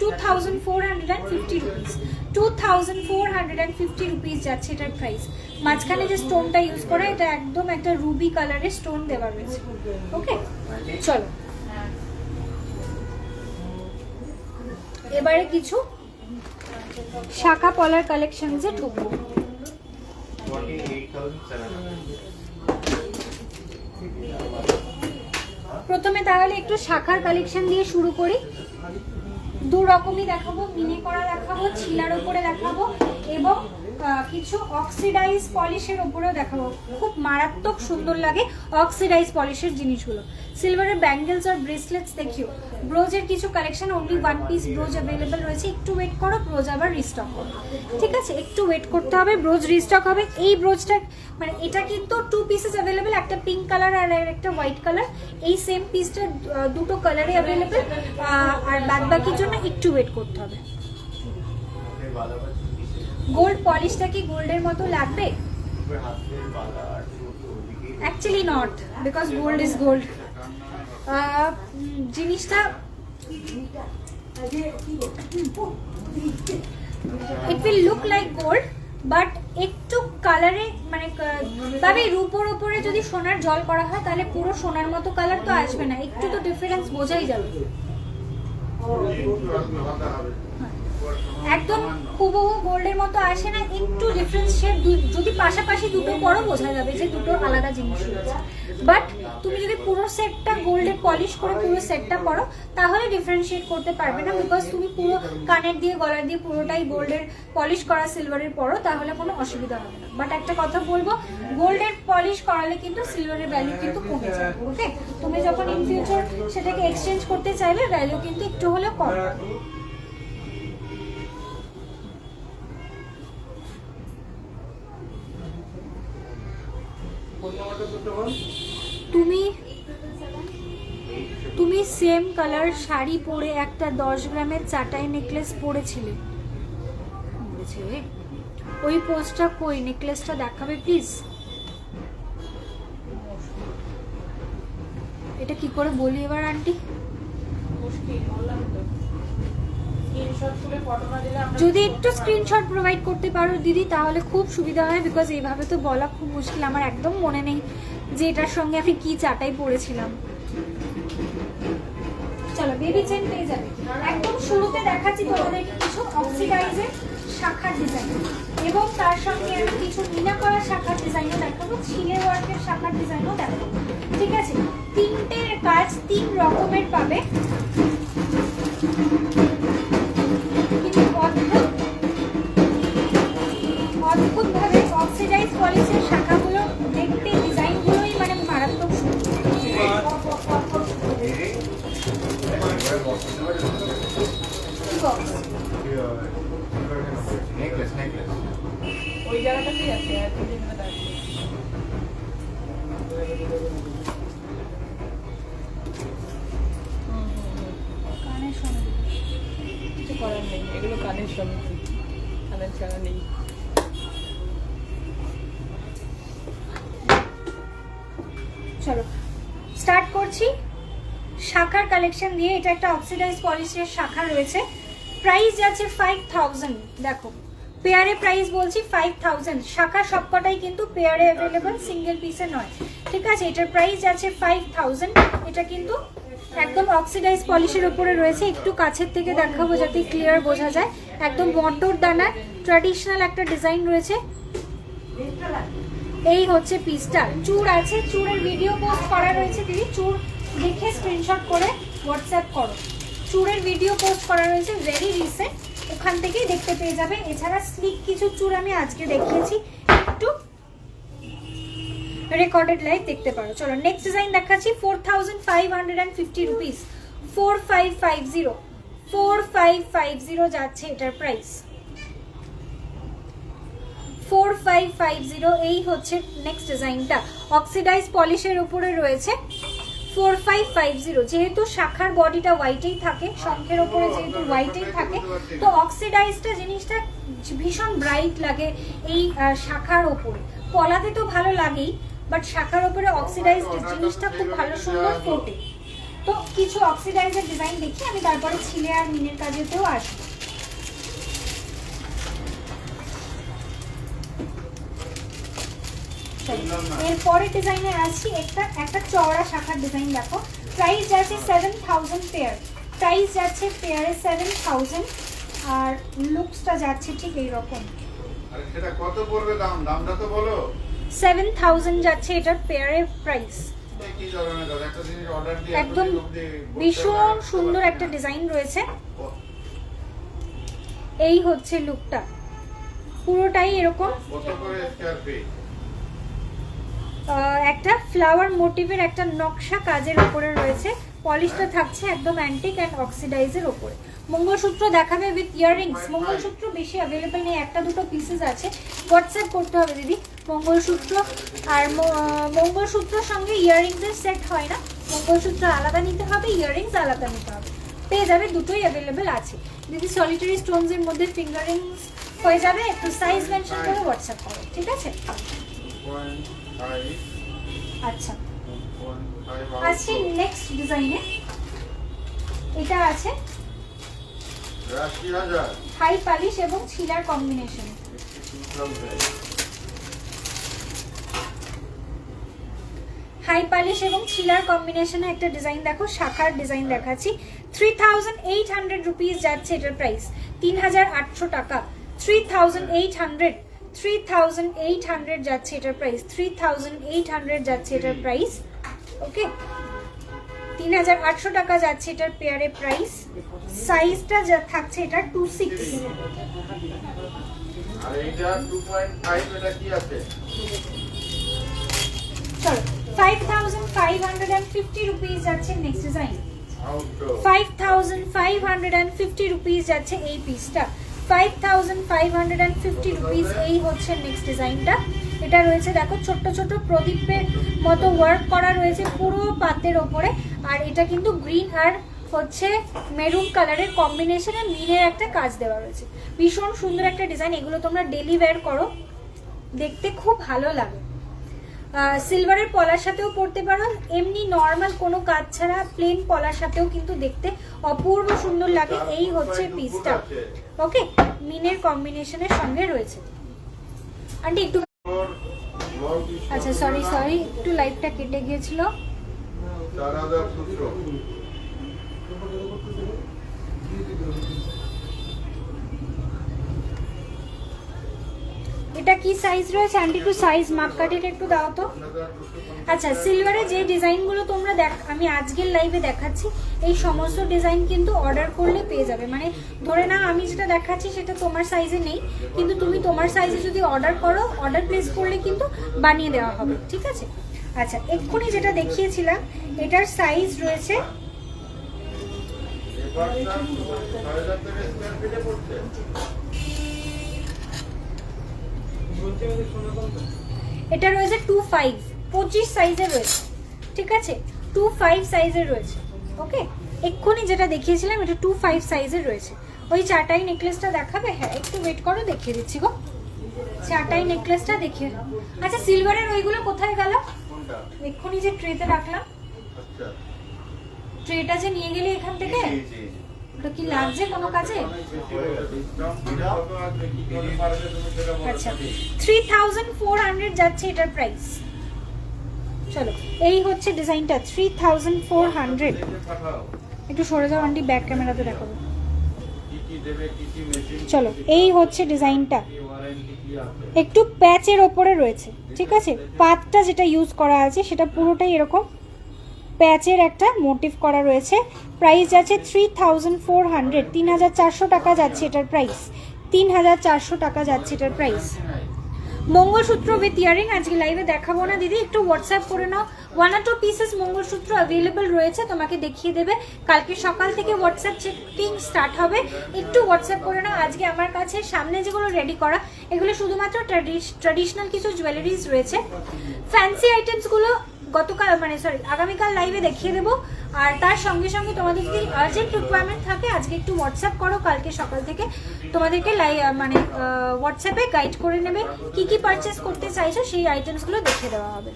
2450 রুপিস, 2450 রুপিস যাচ্ছে এটার প্রাইস। মাঝখানে যে স্টোনটা ইউজ করা এটা একদম একটা রুবি কালারের স্টোন দেওয়া রয়েছে। ওকে, চলো এবারে কিছু শাখা পলার কালেকশনসে ঢুকবো। 48,700 প্রথমে তাহলে একটু শাখার কালেকশন দিয়ে শুরু করি। দু রকমই দেখাবো, মিনে করা দেখাবো, ছিলার উপরে দেখাবো এবং কিছু অক্সিডাইজ পলিশের উপরেও দেখাবো। খুব মারাত্মক সুন্দর লাগে অক্সিডাইজ পলিশের জিনিসগুলো। সিলভারের ব্যাঙ্গেলস আর ব্রেসলেটস দেখিও। ব্রোজের কিছু collection, only 1 piece Broz available রয়েছে। একটু ওয়েট করো, ব্রোজ আবার রিস্টক হবে, ঠিক আছে? একটু ওয়েট করতে হবে, ব্রোজ রিস্টক হবে। এই ব্রোজটা মানে এটা কিন্তু 2 পিসেস অ্যাভেলেবেল, একটা পিঙ্ক কালার আর একটা হোয়াইট কালার। এই সেম পিসটা দুটো কালারে অ্যাভেলেবেল, আর বাদ বাকির জন্য একটু ওয়েট করতে হবে। গোল্ড পলিশটা কি গোল্ডের মতো লাগবে? Actually not, because gold is gold. জিনিসটা it will look like gold, but একটু কালারে মানে তবে রূপোর ওপরে যদি সোনার জল করা হয় তাহলে পুরো সোনার মতো কালার তো আসবে না, একটু তো ডিফারেন্স বোঝাই যাবে। একদম হুবহু গোল্ডের মতো আসে না, একটু ডিফারেন্স শেড। যদি পাশাপাশি দুটো পরো বোঝা যাবে যে দুটো আলাদা জিনিস রয়েছে। বাট তুমি যদি পুরো সেটটা গোল্ডের পলিশ করে পুরো সেটটা পরো তাহলে ডিফারেন্সিয়েট করতে পারবে না, বিকজ তুমি পুরো কানের দিয়ে গলার দিয়ে পুরোটাই গোল্ডের পলিশ করা সিলভারের পরো, তাহলে কোনো অসুবিধা হবে না। বাট একটা কথা বলবো, গোল্ডের পলিশ করালে কিন্তু সিলভারের ভ্যালু কিন্তু কমে যাবে। ওকে, তুমি যখন ইন ফিউচার সেটাকে এক্সচেঞ্জ করতে চাইলে ভ্যালু কিন্তু একটু হলেও কম হবে। তুমি সেম কালার শাড়ি পরে একটা 10 গ্রামের চাটাই নেকলেস পরেছিলে, ওই পোস্টটা কই? নেকলেসটা দেখাবে প্লিজ। এটা কি করে বলি এবার আন্টি? যদি একটু স্ক্রিনশট প্রোভাইড করতে পারো দিদি তাহলে খুব সুবিধা হয়, বিকজ এইভাবে তো বলা খুব মুশকিল। আমার একদম মনে নেই যে এটার সঙ্গে আমি কি চাটাই পরেছিলাম। চলো, বেবি চেন পেয়ে যাবে। একদম শুরুতে দেখাচ্ছি তোমাদেরকে কিছু অক্সিডাইজের শাখার ডিজাইন এবং তার সঙ্গে আমি কিছু মিনা করা শাখার ডিজাইনও দেখাবো, ছিলে ওয়ার্কের শাখার ডিজাইনও দেখাবো, ঠিক আছে? তিনটের কাজ 3 রকমের পাবে। কিছু অদ্ভুত ভাবে অক্সিডাইজ পলিশের শাখাগুলো দেখতে, ডিজাইনগুলোই মানে মারাত্মক সুন্দর। ওই জায়গাটাতেই আছে আর কি জিনিসটা আছে। কানের সঙ্গে কিছু করার নেই, এগুলো কানের সমিতি, কানের ছাড়া নেই। চলো স্টার্ট করছি শাখার কালেকশন দিয়ে। এটা একটা অক্সিডাইজ পলিশের শাখা রয়েছে, প্রাইস যাচ্ছে 5000। দেখো পেয়ারে প্রাইস বলছি 5000। শাখা সবকটাই কিন্তু পেয়ারে অ্যাভেলেবল, সিঙ্গেল পিসে নয়, ঠিক আছে? এটার প্রাইস যাচ্ছে 5000। এটা কিন্তু একদম অক্সিডাইজ পলিশের উপরে রয়েছে। একটু কাছের থেকে দেখাবো যাতে ক্লিয়ার বোঝা যায়। একদম মটর দানার ট্র্যাডিশনাল একটা ডিজাইন রয়েছে। এই হচ্ছে পিসটা। চূড় আছে, চূড়ের ভিডিও পোস্ট করা রয়েছে দিদি, চূড় দেখে স্ক্রিনশট করে হোয়াটসঅ্যাপ করো। চূড়ের ভিডিও পোস্ট করা রয়েছে, ভেরি রিসেন্ট, ওখান থেকেই দেখতে পেয়ে যাবে। এছাড়া স্লিক কিছু চূড় আমি আজকে দেখিয়েছি, একটু রেকর্ডেড লাইভ দেখতে পারো। চলো নেক্সট ডিজাইন দেখাচ্ছি। 4550 রুপিস, 4550 যাচ্ছে এটার প্রাইস। 4550। এই হচ্ছে নেক্সট ডিজাইনটা, অক্সিডাইজ পলিশের উপরে রয়েছে। 4550। যেহেতু শাখার বডিটা হোয়াইটেই থাকে, শঙ্খের উপরে যেহেতু হোয়াইটেই থাকে, তো অক্সিডাইজটা জিনিসটা ভীষণ ব্রাইট লাগে এই শাখার ওপরে। পলাতে তো ভালো লাগেই, বাট শাখার ওপরে অক্সিডাইজ জিনিসটা খুব ভালো সুন্দর ফোটে। তো কিছু অক্সিডাইজের ডিজাইন দেখি, আমি তারপরে ছিলে আর মিনের কাজেতেও আসবো। এরপরে ডিজাইনে আসছি একটা চওড়া শাখার ডিজাইন। দেখো প্রাইস যাচ্ছে 7000 পেয়ার, প্রাইস যাচ্ছে পেয়ারে 7000 আর লুকসটা যাচ্ছে ঠিক এইরকম। আরে সেটা কত পড়বে দামটা তো বলো। 7000 যাচ্ছে এটার পেয়ারে প্রাইস। কি ধরনের দাদা একটা জিনিস অর্ডার দিয়ে একদম ভীষণ সুন্দর একটা ডিজাইন রয়েছে। এই হচ্ছে লুকটা, পুরোটাই এরকম কত করে স্কয়ার ফিট? একটা ফ্লাওয়ার মোটিভের একটা নকশা কাজের উপরে রয়েছে। পলিশটা থাকছে একদম অ্যান্টিক অ্যান্ড অক্সিডাইজের উপরে। মঙ্গলসূত্র দেখাবে উইথ ইয়াররিংস। মঙ্গলসূত্র বেশি অ্যাভেলেবেল নেই, একটা দুটো পিসেস আছে। হোয়াটসঅ্যাপ করতে হবে দিদি মঙ্গলসূত্র। আর মঙ্গলসূত্রের সঙ্গে ইয়াররিংসের সেট হয় না, মঙ্গলসূত্র আলাদা নিতে হবে, ইয়াররিংস আলাদা নিতে হবে। পেয়ে যাবে, দুটোই অ্যাভেলেবেল আছে দিদি। সলিটারি স্টোনসের মধ্যে ফিঙ্গারিংস হয়ে যাবে। একটু সাইজ মেনশন করে হোয়াটসঅ্যাপ করো, ঠিক আছে? আচ্ছা, আসছি নেক্সট ডিজাইনে। এটা আছে হাই পালিশ এবং ছিলার কম্বিনেশন। হাই পালিশ এবং ছিলার কম্বিনেশনে একটা ডিজাইন দেখো, শাখার ডিজাইন দেখাচ্ছি। 3800 রুপিস যাচ্ছে এটার প্রাইস, 3800 টাকা। 3800 যাচ্ছে এটার প্রাইস, 3800 যাচ্ছে এটার প্রাইস। ওকে, 3800 টাকা যাচ্ছে এটার পেয়ারে প্রাইস। সাইজটা যা থাকছে এটা 26। আর এইটা 2.5 এটা কি আছে? চলো 5550 রুপিস যাচ্ছে নেক্সট ডিজাইন। 5550 রুপিস যাচ্ছে এই পিসটা। 5550 রুপিস এই হচ্ছে নেক্সট ডিজাইনটা। এটা রয়েছে দেখো ছোট্ট ছোট প্রদীপের মতো ওয়ার্ক করা রয়েছে পুরো পাতের ওপরে। আর এটা কিন্তু গ্রিন আর হচ্ছে মেরুন কালারের কম্বিনেশনে মিনের একটা কাজ দেওয়া রয়েছে। ভীষণ সুন্দর একটা ডিজাইন। এগুলো তোমরা ডেলি ওয়্যার করো, দেখতে খুব ভালো লাগে। সিলভারের পলার সাথেও পরতে পারো, এমনি নর্মাল কোনো কাজ ছাড়া প্লেন পলার সাথেও কিন্তু দেখতে অপূর্ব সুন্দর লাগে। এই হচ্ছে পিসটা। ওকে, মিনের কম্বিনেশনের সঙ্গে রয়েছে। আন্টি একটু, আচ্ছা সরি একটু লাইটটা কেটে গিয়েছিল। এটা কি সাইজ রয়েছে আন্টি? একটু সাইজ মাপ কাটিটা একটু দাও তো। আচ্ছা, সিলভারে যে ডিজাইনগুলো তোমরা আমি আজকের লাইভে দেখাচ্ছি, এই সমস্ত ডিজাইন কিন্তু অর্ডার করলে পেয়ে যাবে। মানে ধরে নাও আমি যেটা দেখাচ্ছি সেটা তোমার সাইজে নেই, কিন্তু তুমি তোমার সাইজে যদি অর্ডার করো, অর্ডার প্লেস করলে কিন্তু বানিয়ে দেওয়া হবে, ঠিক আছে? আচ্ছা, এক্ষুনি যেটা দেখিয়েছিলাম এটার সাইজ রয়েছে এটা রয়েছে 25 সাইজের রয়েছে, ঠিক আছে? 25 সাইজের রয়েছে। ওকে, এক্ষুনি যেটা দেখিয়েছিলাম এটা 25 সাইজের রয়েছে। ওই চাটাই নেকলেসটা দেখাবে? হ্যাঁ, একটু ওয়েট করো, দেখিয়ে দিচ্ছি গো। চাটাই নেকলেসটা দেখিয়ে। আচ্ছা, সিলভারের ওইগুলো কোথায় গেল? এক্ষুনি যে ট্রেতে রাখলাম, ট্রেটা যে নিয়ে গেলে এখান থেকে, ওটা কি লাগছে কোনো কাজে? আচ্ছা, 3400 যাচ্ছে এটার প্রাইস। চলো, এই হচ্ছে ডিজাইনটা 3400। একটু সরে যাও আন্টি, ব্যাক ক্যামেরাতে দেখাবো। চলো, এই হচ্ছে ডিজাইনটা, একটু প্যাচের ওপরে রয়েছে, ঠিক আছে? পাতটা যেটা ইউজ করা আছে সেটা পুরোটাই এরকম প্যাচের একটা মোটিভ করা রয়েছে। প্রাইস যাচ্ছে 3400, 3400 টাকা যাচ্ছে এটার প্রাইস। 3400 টাকা যাচ্ছে এটার প্রাইস। মঙ্গলসূত্র উইথ ইয়ারিং আজকে লাইভে দেখাবো না দিদি, একটু হোয়াটসঅ্যাপ করে নাও। 1 or 2 পিসেস মঙ্গলসূত্র অ্যাভেলেবেল রয়েছে, তোমাকে দেখিয়ে দেবে। কালকে সকাল থেকে হোয়াটসঅ্যাপ চেকিং স্টার্ট হবে, একটু হোয়াটসঅ্যাপ করে নাও। আজকে আমার কাছে সামনে যেগুলো রেডি করা, এগুলো শুধুমাত্র ট্র্যাডিশনাল কিছু জুয়েলারিজ রয়েছে। ফ্যান্সি আইটেমসগুলো আগামীকাল লাইভে দেখিয়ে দেবো। আর তার সঙ্গে সঙ্গে তোমাদের যদি আর্জেন্ট রিকোয়ারমেন্ট থাকে আজকে একটু হোয়াটসঅ্যাপ করো, কালকে সকাল থেকে তোমাদেরকে হোয়াটসঅ্যাপে গাইড করে নেবে কি কি পারচেস করতে চাইছো, সেই আইটেমসগুলো দেখিয়ে দেওয়া হবে।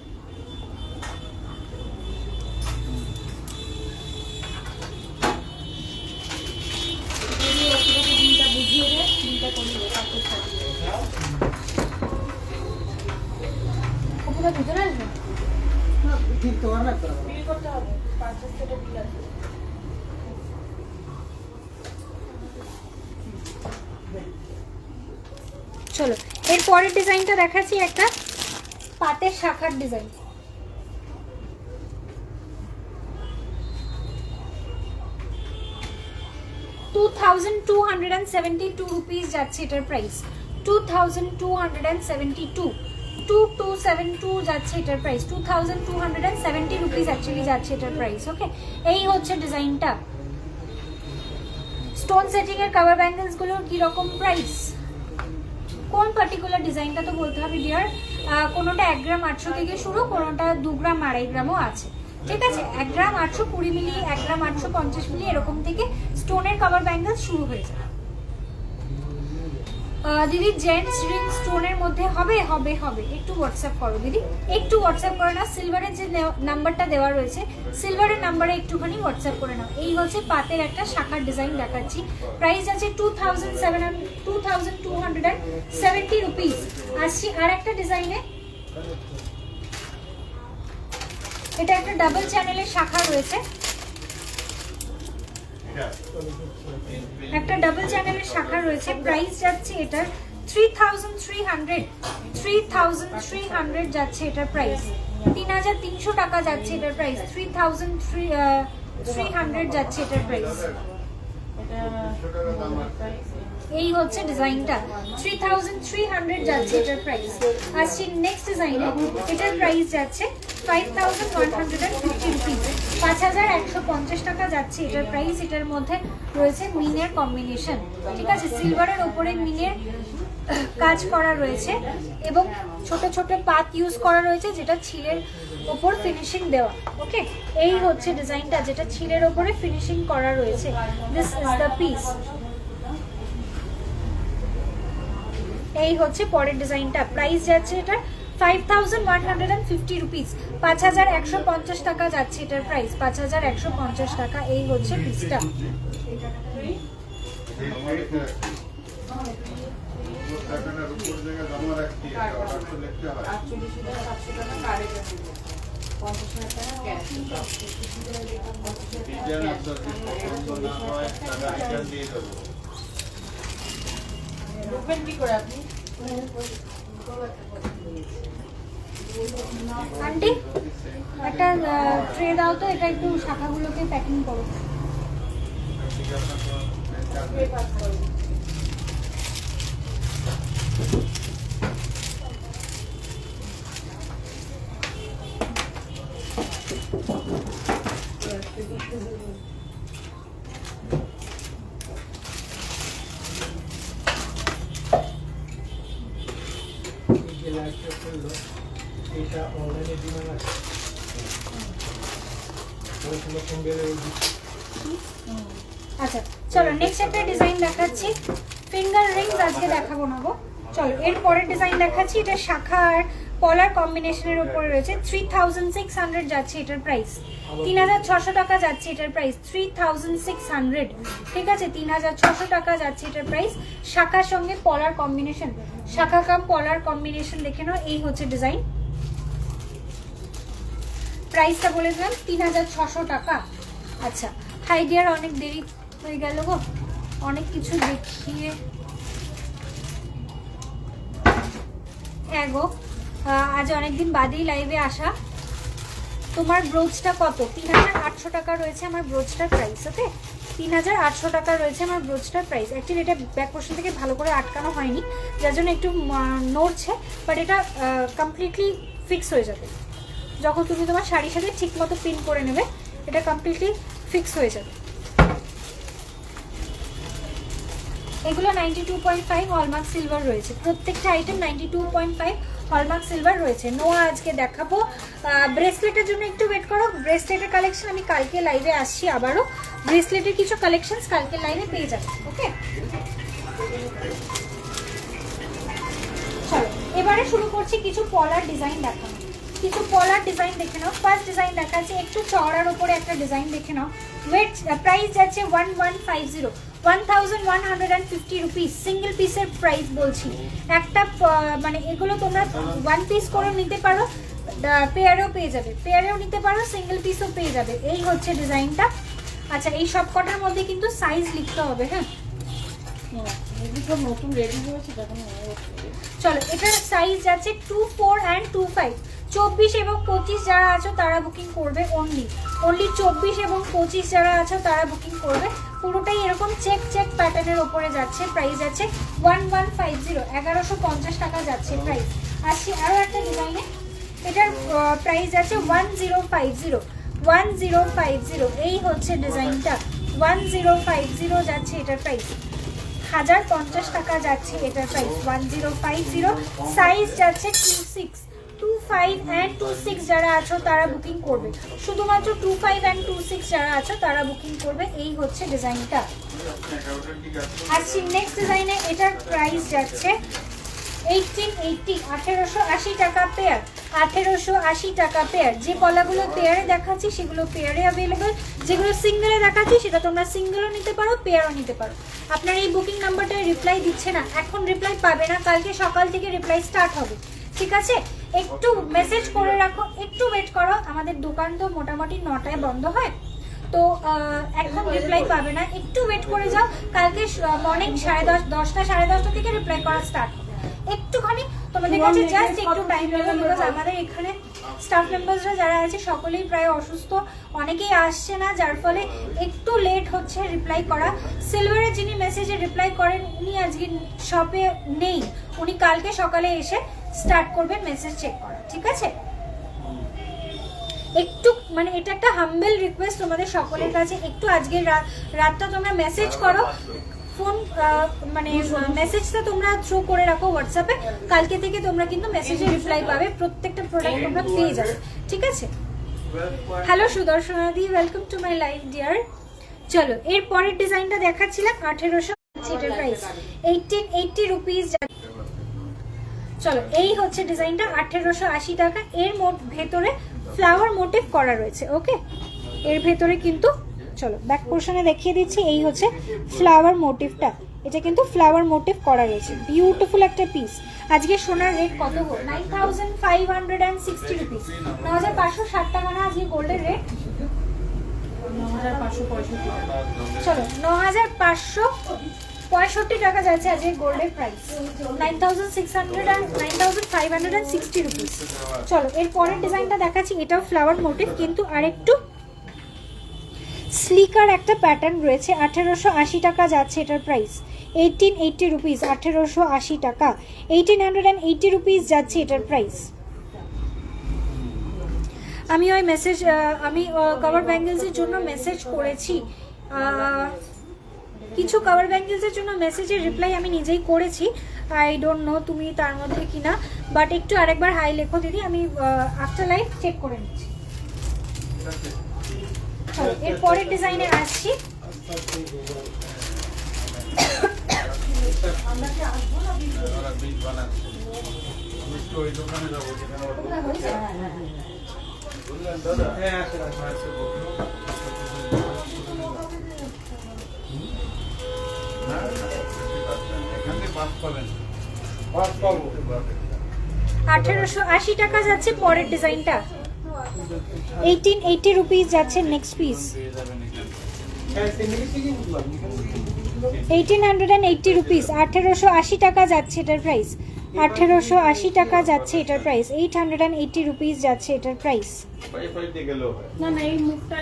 বুঝিয়ে দে, চিন্তা করি ভিতরে আসবে বিল করতে হবে, পারচেস থেকে বিল আসবে। চলো এর পরের ডিজাইনটা দেখাচ্ছি, একটা পাতের শাখার ডিজাইন। ₹2272 যাচ্ছে এটার প্রাইস, 2272, 2272 যাচ্ছে এটার প্রাইস, ₹2270 অ্যাকচুয়ালি যাচ্ছে এটার প্রাইস। ওকে, এই হচ্ছে ডিজাইনটা। স্টোন সেটিং এর কভার ব্যাঙ্গেলস গুলোর কি রকম প্রাইস, কোন পার্টিকুলার ডিজাইনটা তো বলতে হবে ডিয়ার। কোনোটা 1 গ্রাম 800 থেকে শুরু, কোনোটা 2 গ্রাম 2.5 গ্রামও আছে, ঠিক আছে। 1 গ্রাম 820 মিলি, 1 গ্রাম 850 মিলি এরকম থেকে স্টোনের কভার ব্যাঙ্গেলস শুরু হয়ে যায়। দিদি জেন্টস রিং স্টোনের মধ্যে হবে হবে হবে, একটু হোয়াটসঅ্যাপ করো দিদি, একটু হোয়াটসঅ্যাপ করে নাও। সিলভারের যে নাম্বারটা দেওয়া রয়েছে, সিলভারের নাম্বারে একটুখানি হোয়াটসঅ্যাপ করে নাও। এই হচ্ছে পাতের একটা শাখার ডিজাইন দেখাচ্ছি, প্রাইস আছে ₹2270। আসছি আর একটা ডিজাইনে, এটা একটা ডাবল চ্যানেলের শাখা রয়েছে, একটা ডাবল চ্যানেলের শাখা রয়েছে, প্রাইস যাচ্ছে এটার 3300 যাচ্ছে এটার প্রাইস, 3300 টাকা যাচ্ছে এটার প্রাইস, 3300 যাচ্ছে এটার প্রাইস। এই হচ্ছে ডিজাইনটা, 3300 যাচ্ছে এটার প্রাইস। আসছি নেক্সট ডিজাইনে, এটার প্রাইস যাচ্ছে ₹5150, 5150 টাকা যাচ্ছে এটার প্রাইস। এটার মধ্যে রয়েছে মিনের কম্বিনেশন, ঠিক আছে, সিলভারের ওপরে মিনের কাজ করা রয়েছে এবং ছোট ছোট পাত ইউজ করা রয়েছে, যেটা ছিলের ওপর ফিনিশিং দেওয়া। ওকে, এই হচ্ছে ডিজাইনটা, যেটা ছিলের ওপরে ফিনিশিং করা রয়েছে। This is the piece. এই হচ্ছে পরের ডিজাইনটা, প্রাইস যাচ্ছে এটার ₹5150, 5150 টাকা যাচ্ছে এটার প্রাইস, 5150 টাকা। এই হচ্ছে পিসটা। আন্টি একটা ট্রে দাও তো, এটা একটু শাখাগুলোকে প্যাকিং করো। এটা অনলাইনে ডিমান্ড আছে, আচ্ছা চলো নেক্সট একটা ডিজাইন দেখাচ্ছি, ফিঙ্গার রিংস আজকে দেখাবো না গো। চলো এর পরের ডিজাইন দেখাচ্ছি, এটা শাখা আর পলার কম্বিনেশনের উপরে রয়েছে, 3600 যাচ্ছে এটার প্রাইস, 3600 টাকা যাচ্ছে এটার প্রাইস, 3600, ঠিক আছে, 3600 টাকা যাচ্ছে এটার প্রাইস। শাখার সঙ্গে পলার কম্বিনেশন, শাখা কাম পলার কম্বিনেশন দেখে নাও। এই হচ্ছে ডিজাইন, প্রাইসটা বলে দিলাম 3600 টাকা। আচ্ছা হাই ডিয়ার, অনেক দেরি হয়ে গেল গো, অনেক কিছু দেখিয়ে গো, আজ অনেকদিন বাদেই লাইভে আসা। তোমার ব্রোচটা কত? 3800 টাকা রয়েছে আমার ব্রোচটার প্রাইস। ওকে, 3800 টাকা রয়েছে আমার ব্রোচটার প্রাইস। অ্যাকচুয়ালি এটা ব্যাক পোর্শন থেকে ভালো করে আটকানো হয়নি, যার জন্য একটু নড়ছে, বাট এটা কমপ্লিটলি ফিক্স হয়ে যাবে যখন তুমি তোমার শাড়ির সাথে ঠিক মতো পিন করে নেবে, এটা কমপ্লিটলি ফিক্স হয়ে যাবে। এগুলো 92.5 হলমার্ক সিলভার রয়েছে, প্রত্যেকটা আইটেম 92.5 হলমার্ক সিলভার রয়েছে। নোয়া আজকে দেখাবো, ব্রেসলেটের জন্য একটু ওয়েট করো, ব্রেসলেটের কালেকশন আমি কালকে লাইভে আসছি, আবারও ব্রেসলেটের কিছু কালেকশনস কালকে লাইভে পেয়ে যাবে। ওকে চলো এবারে শুরু করছি কিছু পলার ডিজাইন দেখানো, কিছু পলার ডিজাইন দেখে নাও। ফার্স্ট ডিজাইন দেখাচ্ছি একটু চওড়ার উপরে একটা ডিজাইন দেখে নাও। ওয়েট প্রাইস যাচ্ছে 1150 রুপিস, সিঙ্গেল পিসের প্রাইস বলছি। একটা মানে এগুলো তোমরা ওয়ান পিস করে নিতে পারো, পেয়ারেও পেয়ে যাবে, পেয়ারেও নিতে পারো, সিঙ্গেল পিসও পেয়ে যাবে। এই হচ্ছে ডিজাইনটা। আচ্ছা এই সব কটার মধ্যে কিন্তু সাইজ লিখতে হবে, হ্যাঁ এগুলো সব নতুন রেডি হয়েছে তখন চলো এটার সাইজ যাচ্ছে 24 অ্যান্ড 25। 24 এবং 25 যারা আছো তারা বুকিং করবে অনলি 24 এবং 25 যারা আছো তারা বুকিং করবে। পুরোটাই এরকম চেক চেক প্যাটার্নের ওপরে যাচ্ছে। প্রাইস আছে 1150, 1150 টাকা যাচ্ছে প্রাইস। আসছি আরও একটা ডিজাইনে, এটার প্রাইস আছে 1050, 1050। এই হচ্ছে ডিজাইনটা 1050 যাচ্ছে এটার প্রাইস। 1050 টাকা যাচ্ছে এটার প্রাইস 1050। সাইজ যাচ্ছে 26, 25 অ্যান্ড 26 যারা আছো তারা বুকিং করবে। শুধুমাত্র 25 অ্যান্ড 26 যারা আছো তারা বুকিং করবে। এই হচ্ছে ডিজাইনটা। আসছি নেক্সট ডিজাইনে, এটার প্রাইস যাচ্ছে 1880, 1880 টাকা পেয়ার, 1880 টাকা পেয়ার। যে কলাগুলো পেয়ারে দেখাচ্ছি সেগুলো পেয়ারে অ্যাভেলেবল, যেগুলো সিঙ্গেলে দেখাচ্ছি সেটা তোমরা সিঙ্গেলও নিতে পারো, পেয়ারও নিতে পারো। আপনার এই বুকিং নাম্বারটায় রিপ্লাই দিচ্ছে না, এখন রিপ্লাই পাবে না, কালকে সকাল থেকে রিপ্লাই স্টার্ট হবে, ঠিক আছে? একটু মেসেজ করে রাখো, একটু ওয়েট করো। আমাদের দোকান তো মোটামুটি 9টায় বন্ধ হয়, তো এখন রিপ্লাই পাবে না, একটু ওয়েট করে যাও। কালকে মর্নিং 10:30, 10টা 10:30 থেকে রিপ্লাই করা স্টার্ট হবে। একটুখানি তোমাদের কাছে জাস্ট একটু টাইম লাগবে, বিকজ আমাদের এখানে স্টাফ মেম্বার্সরা যারা আছে সকলেই প্রায় অসুস্থ, অনেকেই আসছে না, যার ফলে একটু লেট হচ্ছে রিপ্লাই করা। সিলভারের যিনি মেসেজে রিপ্লাই করেন উনি আজকে শপে নেই, উনি কালকে সকালে এসে স্টার্ট করবেন মেসেজ চেক করা, ঠিক আছে? একটু মানে এটা একটা হাম্বেল রিকোয়েস্ট তোমাদের সকলের কাছে, একটু আজকের রাতটা তোমরা মেসেজ করো, ফোন মানে মেসেজটা তোমরা থ্রু করে রাখো হোয়াটসঅ্যাপে। কালকে থেকে তোমরা কিন্তু মেসেজে রিপ্লাই পাবে, প্রত্যেকটা প্রোডাক্ট তোমরা পেয়ে যাবে, ঠিক আছে? হ্যালো সুদর্শনাদি, welcome to my life dear. চলো এর পরের ডিজাইনটা দেখাচ্ছিলাম 1800, এটার প্রাইস 1880 রুপিস। চলো এই হচ্ছে ডিজাইনটা 1880 টাকা। এর ভেতরে ফ্লাওয়ার মোটিভ করা রয়েছে, ওকে? এর ভেতরে কিন্তু চলো ব্যাক পোর্শনে দেখিয়ে দিচ্ছি, এই হচ্ছে ফ্লাওয়ার মোটিভটা, এটা কিন্তু ফ্লাওয়ার মোটিভ করা রয়েছে। বিউটিফুল একটা পিস। আজকে সোনার রেট কত গো? 9560 রুপিস, 9560 টাকা না আজকে গোল্ডের রেট? 9565। চলো 9565 টাকা যাচ্ছে আজকে গোল্ডের প্রাইস, 9600 and 9560 রুপিস। চলো এর পরের ডিজাইনটা দেখাচ্ছি, এটাও ফ্লাওয়ার মোটিভ কিন্তু আরেকটু স্লিকার একটা প্যাটার্ন রয়েছে। 1880 টাকা যাচ্ছে এটার প্রাইস, 1880 রুপিস, 1880 টাকা, 1880 রুপিস যাচ্ছে এটার প্রাইস। আমি ওই মেসেজ আমি কভার ব্যাঙ্গেলসের জন্য মেসেজ করেছি, কিছু কভার ব্যাঙ্গেলসের জন্য মেসেজের রিপ্লাই আমি নিজেই করেছি। আই ডোন্ট নো তুমি তার মধ্যে কিনা, বাট একটু আরেকবার হাই লেখো দিদি, আমি আফটার লাইভ চেক করে নিচ্ছি। এর পরের ডিজাইনে আসছি, পাবো 1880 টাকা যাচ্ছে পরের ডিজাইনটা, 1880 রুপিস যাচ্ছে নেক্সট পিস, 1880 রুপিস, 1880 টাকা যাচ্ছে এটার প্রাইস, 1880 টাকা যাচ্ছে এটার প্রাইস, 880 রুপিস যাচ্ছে এটার প্রাইস। না না এই মুখটা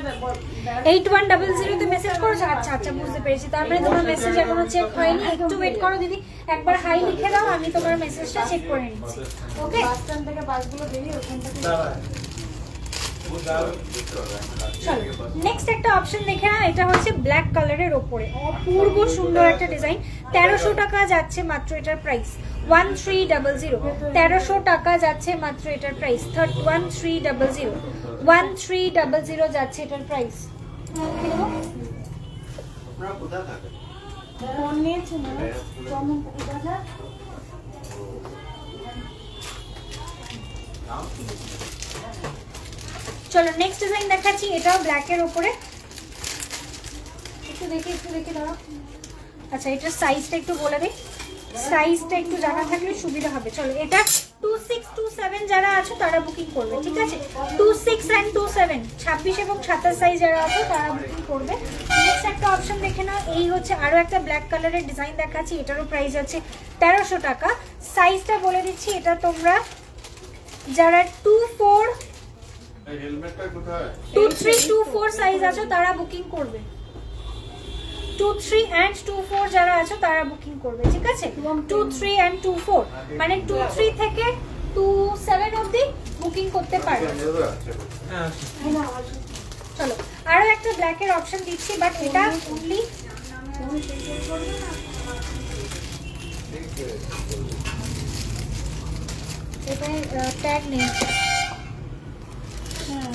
8100 তে মেসেজ করেছো? আচ্ছা আচ্ছা বুঝতে পেরেছি, তার মানে তোমার মেসেজ এখনো চেক হয়নি। একটু ওয়েট করো দিদি, একবার হাই লিখে দাও, আমি তোমার মেসেজটা চেক করে নিচ্ছি, ওকে? বাস স্ট্যান্ড থেকে বাসগুলো বেরিয়ে ওখান থেকে চলো নেক্সট একটা অপশন দেখে নাও, এটা হচ্ছে ব্ল্যাক কালারের ওপরে অপূর্ব সুন্দর একটা ডিজাইন। 1300 টাকা যাচ্ছে মাত্র এটার প্রাইস, 1300, 1300 টাকা যাচ্ছে মাত্র এটার প্রাইস, 1300, 1300 যাচ্ছে এটার প্রাইস। আপনারা কোথায় থাকেন? ফোন নিয়েছে না চলো নেক্সট ডিজাইন দেখাচ্ছি, এটাও ব্ল্যাকের ওপরে, একটু দেখে দাও। আচ্ছা এটার সাইজটা একটু বলে দিই, সাইজটা একটু জানা থাকলে সুবিধা হবে। চলো এটা 2627 যারা আছো তারা বুকিং করবে, ঠিক আছে? 26 and 27 26 এবং 27 সাইজ যারা আছো তারা বুকিং করবে। নেক্সট একটা অপশন দেখে নাও, এই হচ্ছে আরো একটা ব্ল্যাক কালারের ডিজাইন দেখাচ্ছি, এটারও প্রাইস আছে 1300 টাকা। সাইজটা বলে দিচ্ছি, এটা তোমরা যারা 24 হেলমেটটা কোথায়? 2324 সাইজ আছো তারা বুকিং করবে। 23 and 24 যারা আছো তারা বুকিং করবে, ঠিক আছে? 23 and 24 মানে 23 থেকে 27 অবধি বুকিং করতে পারবে। হ্যাঁ চলো আরো একটা ব্ল্যাকের অপশন দিচ্ছি, বাট এটা অনলি এটা ট্যাগ নেই। হ্যাঁ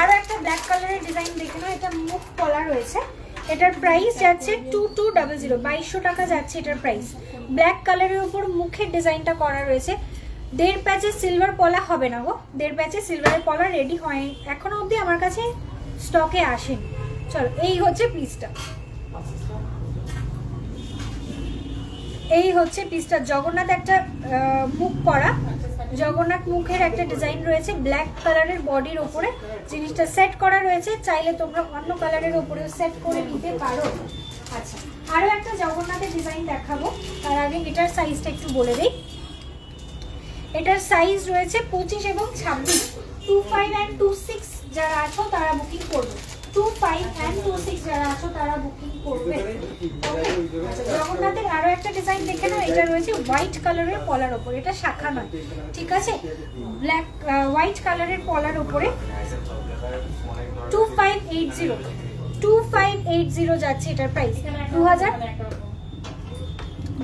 আরো একটা ব্ল্যাক কালারের ডিজাইন দেখে নাও, এটা মুখ পলা রয়েছে, এটার প্রাইস যাচ্ছে 2200 2200 টাকা যাচ্ছে এটার প্রাইস। ব্ল্যাক কালারের উপর মুখের ডিজাইনটা করা রয়েছে। 1.5 প্যাচে সিলভার পলা হবে না গো, 1.5 প্যাচে সিলভারের পলা রেডি হয় এখনো অবধি আমার কাছে স্টকে আসেনি। চলো এই হচ্ছে পিসটা, এই হচ্ছে পিসটা। জগন্নাথ একটা মুখ করা, জগন্নাথ মুখের একটা ডিজাইন রয়েছে ব্ল্যাক কালারের বডির উপরে, জিনিসটা সেট করা রয়েছে, চাইলে তোমরা অন্য কালারের উপরেও সেট করে নিতে পারো। আচ্ছা আরো একটা জগন্নাথের ডিজাইন দেখাবো, তার আগে এটার সাইজটা একটু বলে দিই। এটার সাইজ রয়েছে 25 এবং 26। 25 and 26 যারা আছো তারা বুকিং করবে, 25 and 26 যারা আছো তারা বুকিং করবে। আচ্ছা জগন্নাথের আরো একটা ডিজাইন দেখে নাও, এটা রয়েছে হোয়াইট কালারের পলার উপরে, এটা শাখা নয়, ঠিক আছে? ব্ল্যাক হোয়াইট কালারের পলার উপরে 2580 যাচ্ছে এটার প্রাইস।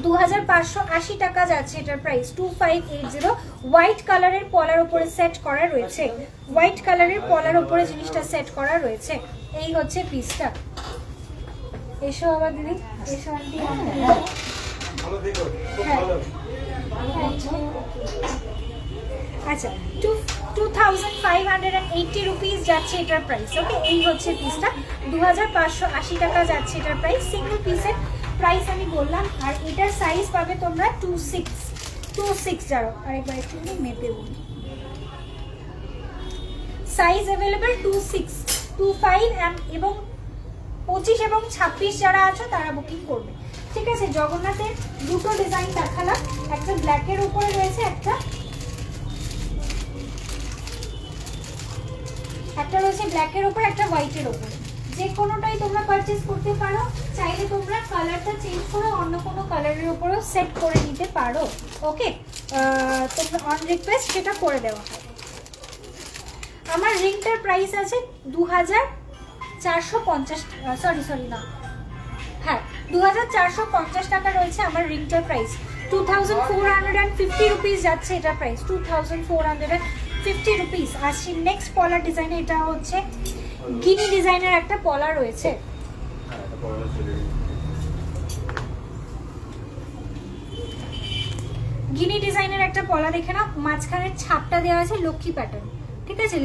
2580 টাকা যাচ্ছে এটার প্রাইস। 2580 হোয়াইট কালারের পলার উপরে সেট করা রয়েছে, হোয়াইট কালারের পলার উপরে জিনিসটা সেট করা রয়েছে। এই হচ্ছে পিসটা। এসো আবার দিদি, এসো আন্টি। ভালো দেখো, খুব ভালো। আচ্ছা 2580 রুপিস যাচ্ছে এটার প্রাইস। ওকে এই হচ্ছে পিসটা, 2580 টাকা যাচ্ছে এটার প্রাইস। সিঙ্গেল পিসের প্রাইস আমি বললাম। আর এটার সাইজ পাবে তোমরা 26 যারা, আরেকবার একটু মেপে বলি, সাইজ অ্যাভেলেবেল 26, 25 এবং 25 এবং 26 যারা আছো তারা বুকিং করবে, ঠিক আছে? জগন্নাথের দুটো ডিজাইন দেখালাম, একটা ব্ল্যাকের উপরে রয়েছে, একটা রয়েছে ব্ল্যাকের উপর, একটা হোয়াইটের উপর। যে কোনোটাই তোমরা পারচেজ করতে পারো, চাইলে তোমরা কালারটা চেঞ্জ করে অন্য কোনো কালারের উপরেও সেট করে নিতে পারো। ওকে তোমরা অন রিকোয়েস্ট সেটা করে দেওয়া হয়। আমার রিংটার প্রাইস আছে 2450, সরি না, হ্যাঁ 2450 টাকা রয়েছে আমার রিংটার প্রাইস। 2450 রুপিস যাচ্ছে এটার প্রাইস, 2450 রুপিস। আসছি নেক্সট পলার ডিজাইনে, এটা হচ্ছে গিনি ডিজাইনের একটা পলা রয়েছে। গিনি ডিজাইনের একটা পলা দেখে না, মাঝখানের ছাপটা দেওয়া আছে লক্ষ্মী প্যাটার্ন, ঠিক আছে?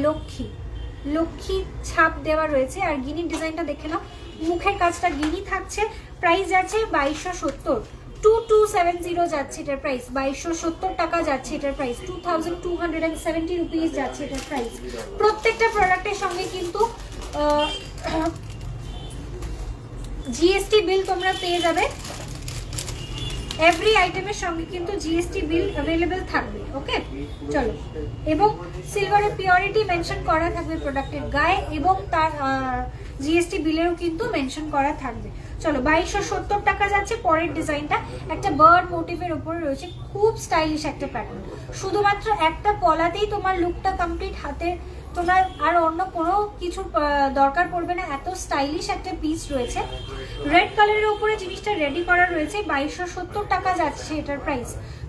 লক্ষ্মী ছাপ দেওয়া রয়েছে। আর গিনি ডিজাইনটা দেখে নাও, মুখের কাজটা গিনি থাকছে। প্রাইস যাচ্ছে 2270, 2270 যাচ্ছে এটার প্রাইস। 2270 টাকা যাচ্ছে এটার প্রাইস। 2270 রুপিস যাচ্ছে এটার প্রাইস। প্রত্যেকটা প্রোডাক্টের সঙ্গে কিন্তু জিএসটি বিল তোমরা পেয়ে যাবে। এভরি আইটেমের সঙ্গে কিন্তু জিএসটি বিল অ্যাভেলেবেল থাকবে। ওকে চলো, এবং সিলভারের পিওরিটি মেনশন করা থাকবে প্রোডাক্টের গায়ে, এবং তার জিএসটি বিলেরও কিন্তু মেনশন করা থাকবে। চলো 2270 টাকা যাচ্ছে। পরের ডিজাইনটা একটা বার্ড মোটিভের উপরে রয়েছে, খুব স্টাইলিশ একটা প্যাটার্ন। শুধুমাত্র একটা পলাতেই তোমার লুকটা কমপ্লিট, হাতে তোমার আর অন্য কোনো কিছু দরকার পড়বে না, এত স্টাইলিশ একটা পিস রয়েছে। রেড কালারের উপরে জিনিসটা রেডি করা রয়েছে। 2270 টাকা যাচ্ছে এটার প্রাইস।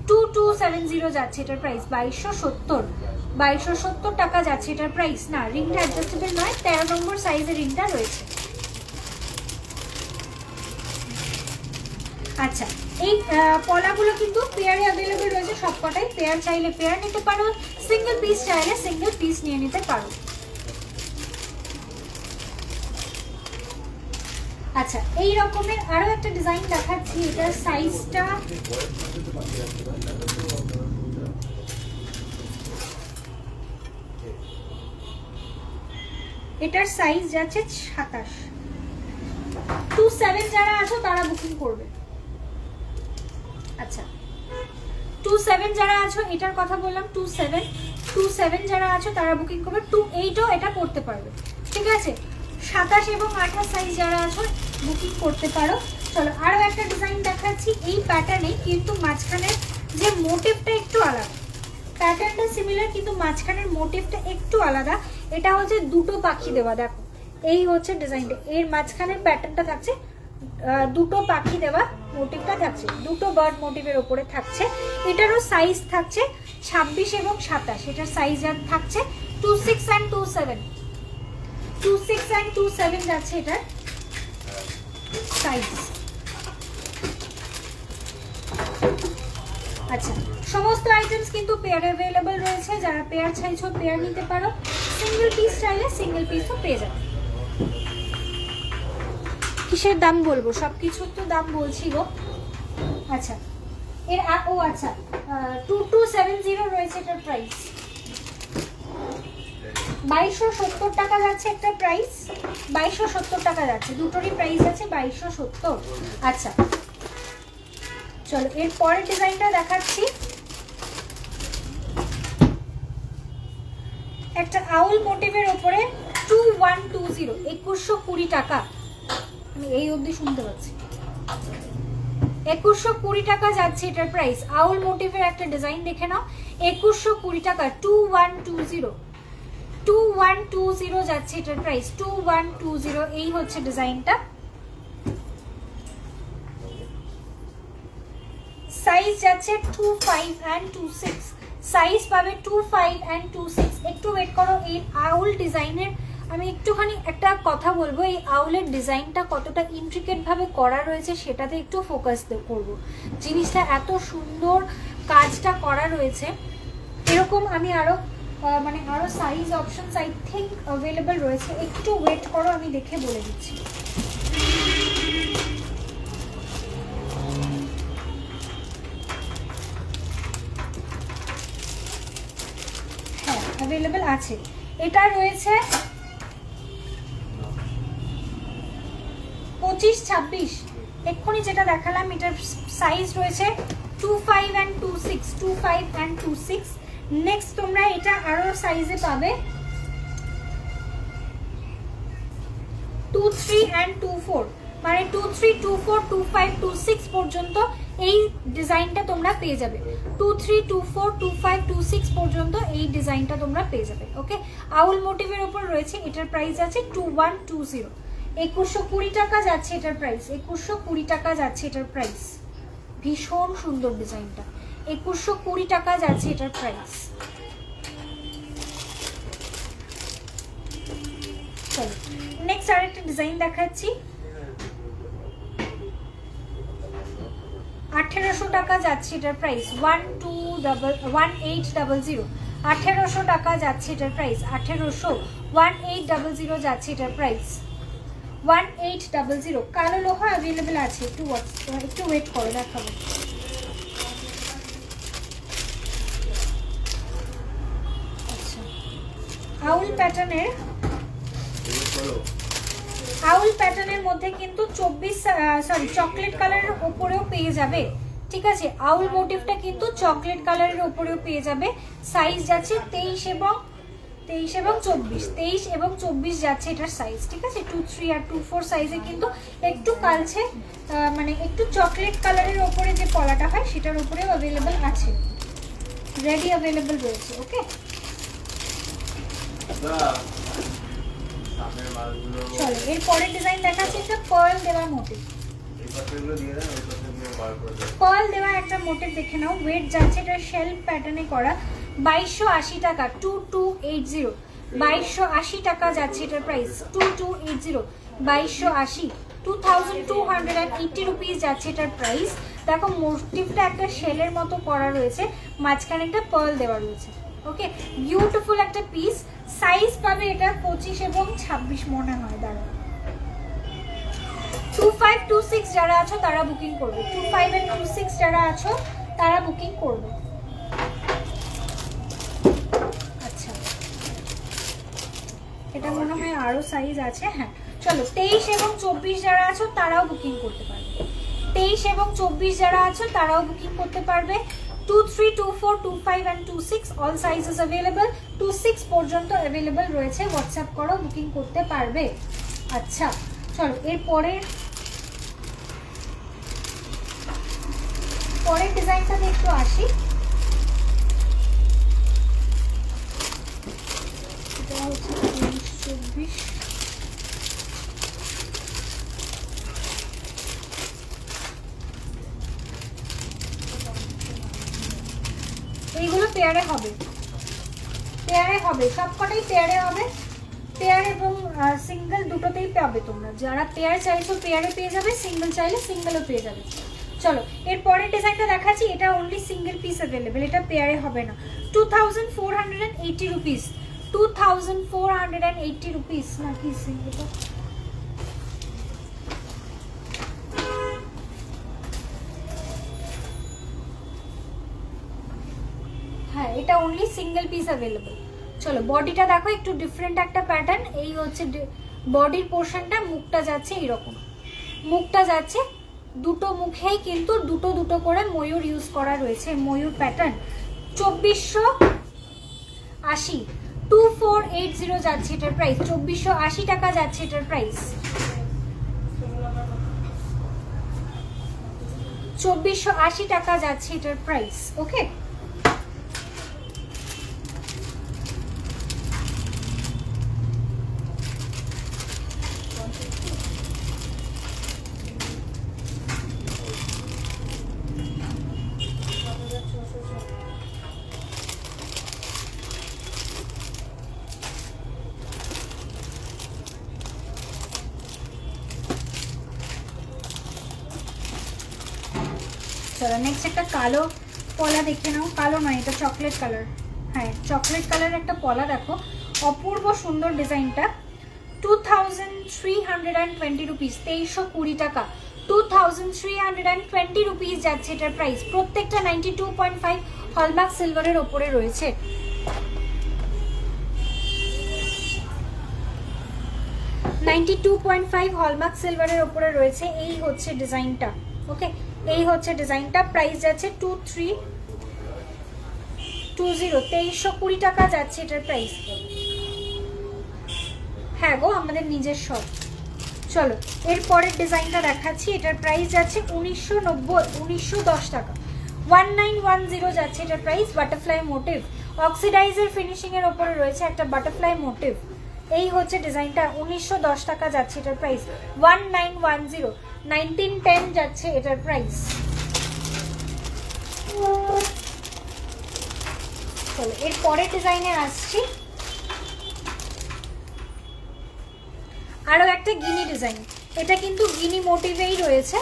2270 যাচ্ছে এটার প্রাইস। 2270 টাকা যাচ্ছে এটার প্রাইস। না, রিংটা অ্যাডজাস্টেবল নয়, 13 নম্বর সাইজের রিংটা রয়েছে। আচ্ছা, এই পলাগুলো কিন্তু পেয়ারে অ্যাভেলেবেল রয়েছে সবকটাই। পেয়ার চাইলে পেয়ার নিতে পারো, সিঙ্গেল পিস চাইলে সিঙ্গেল পিস নিয়ে নিতে পারো। আচ্ছা, এই রকমের আরো একটা ডিজাইন দেখাচ্ছি। এটার সাইজটা এটার সাইজ যাচ্ছে 27। 27 যারা আছো তারা বুকিং করবে। আচ্ছা, 27 যারা আছো, এটার কথা বললাম 27 যারা আছো তারা বুকিং করবে। 28ও এটা করতে পারবে, ঠিক আছে। 27 এবং 28 সাইজ যারা আছো বুকিং করতে পারো। চলো আরো একটা ডিজাইন দেখাচ্ছি এই প্যাটার্নে, কিন্তু মাঝখানের যে মোটিভটা একটু আলাদা। প্যাটার্নটা সিমিলার কিন্তু মাঝখানের মোটিভটা একটু আলাদা। এটা হচ্ছে দুটো পাখি দেওয়া, দেখো এই হচ্ছে ডিজাইনটা। এর মাঝখানের প্যাটার্নটা থাকছে দুটো পাখি দেওয়া, মোটিভটা থাকছে দুটো বার্ড মোটিভের উপরে থাকছে। এটারও সাইজ থাকছে 26 এবং 27। এটার সাইজ থাকছে 26 and 27। 26 and 27 যাচ্ছে এটার সাইজ। আচ্ছা, সমস্ত আইটেমস কিন্তু পেয়ার অ্যাভেলেবল রয়েছে। যারা পেয়ার চাইছো পেয়ার নিতে পারো, সিঙ্গেল পিস চাইলে সিঙ্গেল পিসও পেয়ে যাবে। কিসের দাম বলবো, সব কিছুর তো দাম বলছি গো। আচ্ছা, এর আচ্ছা 2270 রয়েছে এটার প্রাইস। 2270 টাকা যাচ্ছে একটা প্রাইস, 2270 টাকা যাচ্ছে, দুটোরই প্রাইস আছে 2270। আচ্ছা চলো এর পরের ডিজাইনটা দেখাচ্ছি। একটা আউল মোটিভের উপরে 2120, 2120 টাকা। আমি এই অবধি শুনতে পাচ্ছি। 2120 টাকা যাচ্ছে এটার প্রাইস। আউল মোটিভের একটা ডিজাইন দেখে নাও, 2120 টাকা। 2120 যাচ্ছে এটার প্রাইস, 2120। এই হচ্ছে ডিজাইনটা। সাইজ যাচ্ছে 25 and 26। সাইজ পাবে 25 and 26। একটু ওয়েট করো। এই আউল ডিজাইনের আমি একটুখানি একটা কথা বলবো। এই আউলের ডিজাইনটা কতটা ইন্ট্রিকেট ভাবে করা রয়েছে সেটাতে একটু ফোকাস করব। জিনিসটা এত সুন্দর কাজটা করা রয়েছে। এরকম আমি আরো আরো size options I think available রয়েছে। একটু ওয়েট করো, আমি দেখে বলে দিচ্ছি। হ্যাঁ অ্যাভেলেবল আছে। এটা রয়েছে 25-26। এক্ষুনি যেটা দেখালাম এটার সাইজ রয়েছে 25 and 26, 25 and 26। নেক্সট তোমরা এটা আরো সাইজে পাবে 23 and 24, মানে 23, 24, 25, 26 পর্যন্ত এই ডিজাইনটা তোমরা পেয়ে যাবে। 23, 24, 25, 26 পর্যন্ত এই ডিজাইনটা তোমরা পেয়ে যাবে। ওকে, আউল মোটিভের উপর রয়েছে। এটার প্রাইস আছে 2120। 2120 টাকা যাচ্ছে এটার প্রাইস। 2120 টাকা যাচ্ছে এটার প্রাইস। ভীষণ সুন্দর ডিজাইনটা। 2120 টাকা যাচ্ছে এটার প্রাইস। চলো নেক্সট আরেকটা ডিজাইন দেখাচ্ছি। 1800 টাকা যাচ্ছে এটার প্রাইস। 1800। 1800 টাকা যাচ্ছে এটার প্রাইস। 1800, 1800 যাচ্ছে এটার প্রাইস। 1800। কালো লোহা অ্যাভেলেবেল আছে। একটু ওয়েট করো, দেখাবো। আচ্ছা, আউল প্যাটার্নের মধ্যে কিন্তু চকলেট কালারের উপরেও পেয়ে যাবে। ঠিক আছে, আউল মোটিভটা কিন্তু চকলেট কালারের উপরেও পেয়ে যাবে। সাইজ যাচ্ছে 23 এবং 24। 23 এবং 24 যাচ্ছে এটার সাইজ। ঠিক আছে, 23 আর 24 সাইজে কিন্তু একটু কালচে, একটু চকলেট কালারের ওপরে যে পলাটা হয় সেটার উপরেও অ্যাভেলেবেল আছে, রেডি অ্যাভেলেবেল রয়েছে। ওকে, চলো এর পরের ডিজাইন দেখাচ্ছি। একটা পার্ল দেওয়া মোটিভ। পার্ল দেওয়া একটা মোটিভ দেখে নাও। ওয়েট যাচ্ছে এটা শেল প্যাটার্নে করা। 2280 টাকা। 2280। 2280 টাকা যাচ্ছে এটার প্রাইস। 2280, 2280। 2280 রুপিস যাচ্ছে এটার প্রাইস। দেখো মোটিভটা একটা শেলের মতো করা রয়েছে, মাঝখানে একটা পার্ল দেওয়া রয়েছে। ওকে, বিউটিফুল একটা পিস। সাইজ পাবে এটা 25 এবং 26 মনে হয়। দাঁড়া, 2526 যারা আছো তারা বুকিং করবে, 25 and 26 যারা আছো তারা বুকিং করবে। আচ্ছা, এটা মনে হয় আরো সাইজ আছে। হ্যাঁ চলো, 23 এবং 24 যারা আছো তারাও বুকিং করতে পারবে, 23 এবং 24 যারা আছো তারাও বুকিং করতে পারবে। 23, 24, 25 and 26 all sizes available, 26 পর্যন্ত অ্যাভেলেবল রয়েছে। হোয়াটসঅ্যাপ করো, বুকিং করতে পারবে। আচ্ছা চলো, এর পরের ডিজাইনটাতে একটু আসি। এটা হচ্ছে 24। এইগুলো পেয়ারে হবে, পেয়ারে হবে, সবকটাই পেয়ারে হবে। পেয়ার এবং সিঙ্গেল দুটোতেই পাবে তোমরা। যারা পেয়ার চাইছো পেয়ারে পেয়ে যাবে, সিঙ্গেল চাইলে সিঙ্গেলও পেয়ে যাবে। চলো এর পরের ডিজাইনটা দেখাচ্ছি। এটা অনলি সিঙ্গেল পিস অ্যাভেলেবেল, এটা পেয়ারে হবে না। 2480 রুপিস, 2480 রুপিস নাকি সিঙ্গেল? হ্যাঁ এটা অনলি সিঙ্গেল পিস অ্যাভেলেবল। চলো বডিটা দেখো, একটু ডিফারেন্ট একটা প্যাটার্ন। এই হচ্ছে বডির পোর্শনটা, মুখটা যাচ্ছে এইরকম, মুখটা যাচ্ছে দুটো মুখেই কিন্তু দুটো দুটো করে ময়ূর ইউজ করা রয়েছে, ময়ূর প্যাটার্ন। 2480, 2480 যাচ্ছে এটার প্রাইস, 2480 টাকা যাচ্ছে এটার প্রাইস, 2480 টাকা যাচ্ছে এটার প্রাইস। ওকে চলো নেক্সট একটা কালো পলা দেখে নাও। কালো নয়, এটা চকলেট কালার। হ্যাঁ চকলেট কালার একটা পলা দেখো, অপূর্ব সুন্দর ডিজাইনটা। 2320 রুপিস, 2320 টাকা, 2320 রুপিস যাচ্ছে এটার প্রাইস। প্রত্যেকটা 92.5 হলমার্ক সিলভারের ওপরে রয়েছে। হলমার্ক সিলভারের ওপরে রয়েছে। এই হচ্ছে ডিজাইনটা। ওকে এই হচ্ছে ডিজাইনটা, প্রাইস যাচ্ছে 2320, 2320 টাকা যাচ্ছে এটার প্রাইস। হ্যাঁ গো আমাদের নিজের সব। চলো এর পরের ডিজাইনটা দেখাচ্ছি। এটার প্রাইস যাচ্ছে 1910 টাকা, 1910 যাচ্ছে এটার প্রাইস। বাটারফ্লাই মোটিভ, অক্সিডাইজের ফিনিশিং এর ওপরে রয়েছে একটা বাটারফ্লাই মোটিভ। এই হচ্ছে ডিজাইনটা, 1910 টাকা যাচ্ছে এটার প্রাইস, 1910, 1910 যাচ্ছে এটার প্রাইস। চলো এর পরের ডিজাইনে আসছি। আরো একটা গিনি ডিজাইন, এটা কিন্তু গিনি মোটিভেই রয়েছে।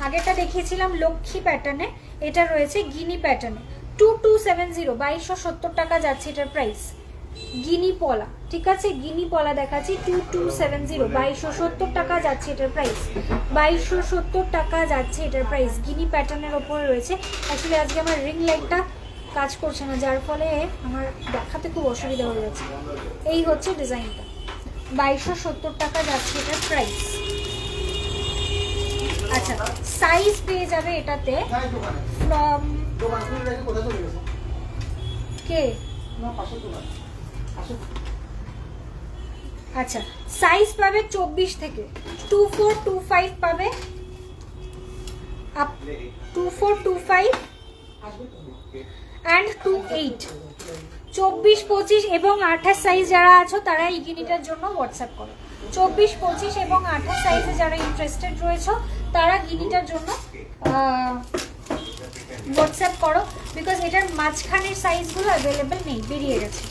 আগেরটা দেখিয়েছিলাম লক্ষ্মী প্যাটার্নে, এটা রয়েছে গিনি প্যাটার্নে। 2270, 2270 টাকা যাচ্ছে এটার প্রাইস। গিনি পলা, ঠিক আছে গিনি পলা দেখাচ্ছি। 2270, 2270 টাকা যাচ্ছে এটার প্রাইস, 2270 টাকা যাচ্ছে এটার প্রাইস। গিনি প্যাটার্নের ওপরে রয়েছে। অ্যাকচুয়ালি আজকে আমার রিং লাইটটা কাজ করছে না, যার ফলে আমার দেখাতে খুব অসুবিধা হয়ে যাচ্ছে। এই হচ্ছে ডিজাইনটা, 2270 টাকা যাচ্ছে এটার প্রাইস। আচ্ছা সাইজ পেয়ে যাবে এটাতে ফ্রম কে? আচ্ছা সাইজ পাবে 24 থেকে 2425 পাবে, 2425 and 28, 24, 25 এবং 28 সাইজ যারা আছো তারা এই গিনিটার জন্য হোয়াটসঅ্যাপ করো। 24, 25 এবং 28 সাইজে যারা ইন্টারেস্টেড রয়েছে তারা গিনিটার জন্য হোয়াটসঅ্যাপ করো, বিকজ এটার মাঝখানের সাইজগুলো অ্যাভেলেবেল নেই, বেরিয়ে গেছে।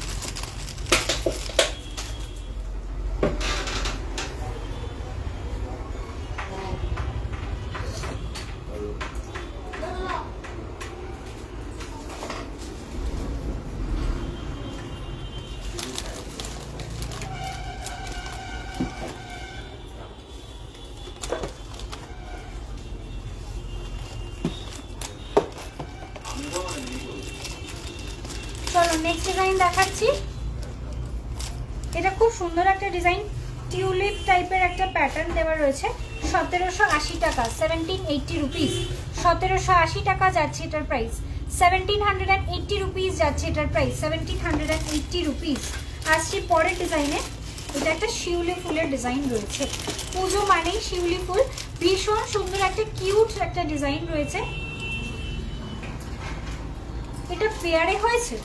চলো নেক্সট ডিজাইন দেখাচ্ছি। এটা খুব সুন্দর একটা ডিজাইন, টিউলিপ টাইপের একটা প্যাটার্ন দেওয়া রয়েছে। 1780 টাকা, 1780 রুপিস। 1780 টাকা যাচ্ছে এটার প্রাইস। 1780 রুপিস যাচ্ছে এটার প্রাইস, 1780 রুপিস। আসছি পরের ডিজাইনে। এটা একটা শিউলি ফুলের ডিজাইন রয়েছে। পুজো মানেই শিউলি ফুল, ভীষণ সুন্দর একটা কিউট একটা ডিজাইন রয়েছে। এটা পেয়ারে হয়েছে,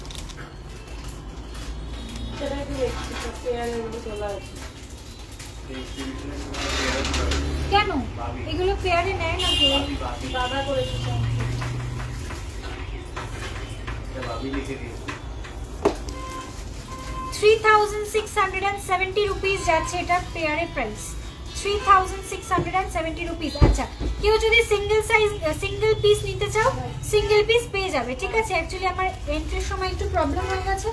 সেটা একটু দেখছি পেয়ারের মধ্যে চলে আসে। কেন এগুলো পেয়ারে নেয় না কেউ? দাদা করেছে ভাবি লিখে দিয়েছে 3670 রুপিস যাচ্ছে এটা পেয়ারে প্রাইস, 3670 রুপিস। আচ্ছা, কেউ যদি সিঙ্গেল পিস নিতে চাও, সিঙ্গেল পিস পেয়ে যাবে, ঠিক আছে। অ্যাকচুয়ালি আমার এন্ট্রির সময় একটু প্রবলেম হয়ে গেছে,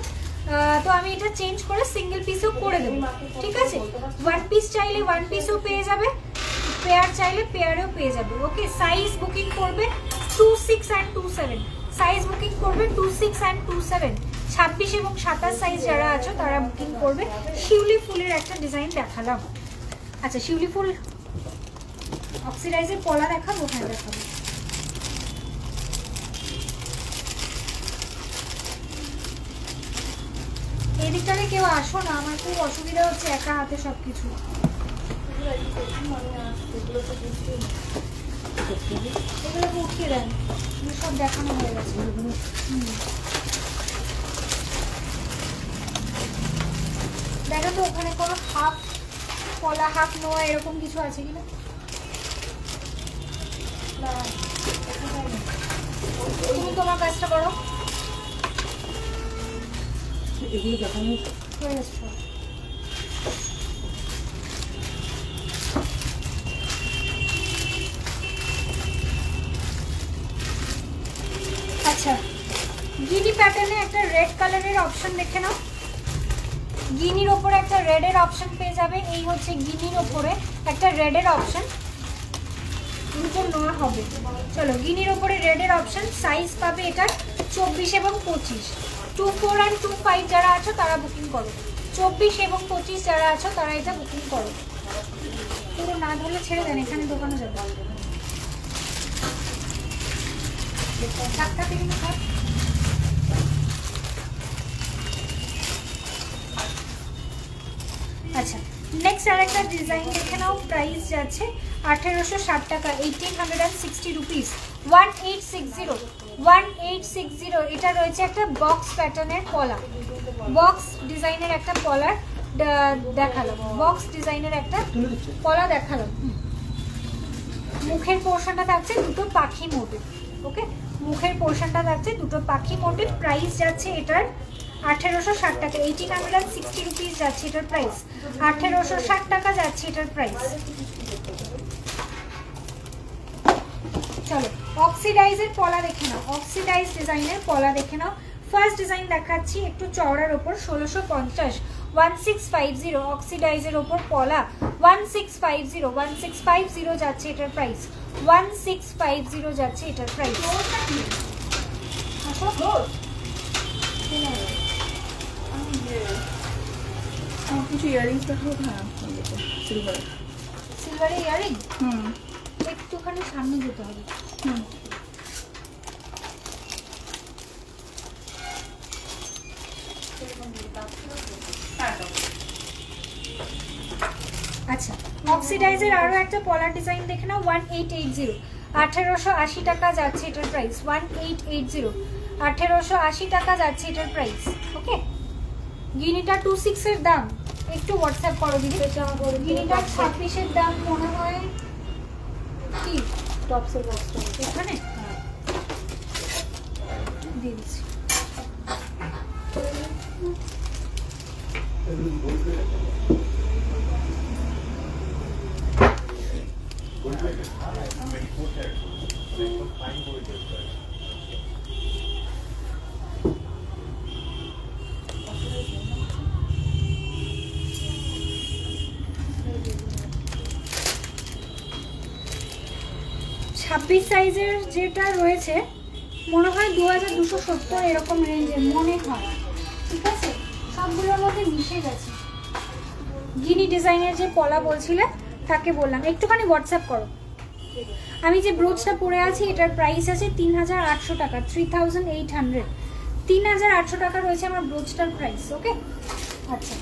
তো আমি এটা চেঞ্জ করে সিঙ্গেল পিসও করে দেবো, ঠিক আছে। ওয়ান পিস চাইলে ওয়ান পিসও পেয়ে যাবে, পেয়ার চাইলে পেয়ারেও পেয়ে যাবে। ওকে, সাইজ বুকিং করবে 26 and 27, সাইজ বুকিং করবে 26 and 27। 26 এবং 27 সাইজ যারা আছো তারা বুকিং করবে। শিউলি ফুলের একটা ডিজাইন দেখালাম। আচ্ছা, শিউলি ফুল অক্সিডাইজের পলা দেখাবো, হ্যাঁ দেখাবো। এদিকটাতে কেউ আসো না, আমার খুব অসুবিধা হচ্ছে একা হাতে সবকিছু। এগুলোকে উঠিয়ে দেন, সব দেখানো হয়ে গেছে। দেখো তো ওখানে কোনো হাফ কলা হাফ নোয়া এরকম কিছু আছে কিনা। তুমি তোমার কাজটা করো, এগুলো দেখানো হয়ে গেছে সব। আচ্ছা, গিনি প্যাটার্নে একটা রেড কালারের অপশন দেখে নাও। গিনির ওপরে একটা রেডের অপশন পেয়ে যাবে। এই হচ্ছে গিনির ওপরে একটা রেডের অপশন, দুটো নোয়া হবে। চলো, গিনির ওপরে রেডের অপশন, সাইজ পাবে এটা 24 এবং 25। 24 and 25 যারা আছো তারা বুকিং করো, 24 এবং 25 যারা আছো তারা এটা বুকিং করো। পুরো না ধরলে ছেড়ে দেন, এখানে দোকানে যাবে। টাকা থেকে না। আচ্ছা, নেক্সট আরেকটা ডিজাইন দেখে নাও। প্রাইস যাচ্ছে 1860 টাকা, 1860 রুপিস, 1860। এটা রয়েছে একটা বক্স প্যাটার্নের পলা, বক্স ডিজাইনের একটা পলার দেখালাম, বক্স ডিজাইনের একটা পলা দেখালাম। মুখের পোর্শনটা থাকছে দুটো পাখি মোটিভ। ওকে, মুখের পোর্শনটা থাকছে দুটো পাখি মোটিভ। প্রাইস যাচ্ছে এটার 1860 টাকা, 1860 রুপিস যাচ্ছে এটার প্রাইস, 1860 টাকা যাচ্ছে এটার প্রাইস। চলো, অক্সিডাইজের পলা দেখে নাও, অক্সিডাইজ ডিজাইনের পলা দেখে নাও। ফার্স্ট ডিজাইন দেখাচ্ছি একটু চওড়ার ওপর, 1650, 1650 অক্সিডাইজের ওপর পলা, 1650 যাচ্ছে এটার প্রাইস, 1650 যাচ্ছে এটার প্রাইস। কিছু ইয়ারিংস দেখাবো। হ্যাঁ, সিলভার, সিলভারের ইয়ারিং হুম একটুখানি সামনে যেতে হবে। হুম আচ্ছা, অক্সিডাইজের আরো একটা পলার ডিজাইন দেখে নাও। 1880, 1880 টাকা যাচ্ছে এটার প্রাইস, 1880, 1880 টাকা যাচ্ছে এটার প্রাইস। ওকে, গিনিটা 26 এর দাম, একটু হোয়াটসঅ্যাপ করো দিদি। গিনিটা 26 এর দাম মনে হয়। কি টপসের বক্সটা এখানে দিয়ে দিচ্ছি। ছাব্বিশ সাইজের যেটা রয়েছে মনে হয় 2270 এরকম রেঞ্জে মনে হয়, ঠিক আছে? সবগুলোর মধ্যে মিশে গেছে। গিনি ডিজাইনের যে পলা বলছিলে তাকে বললাম একটুখানি হোয়াটসঅ্যাপ করো। আমি যে ব্রোচটা পরে আছি এটার প্রাইস আছে 3800 টাকা, 3800, 3800 টাকা রয়েছে আমার ব্রোচটার প্রাইস। ওকে, আচ্ছা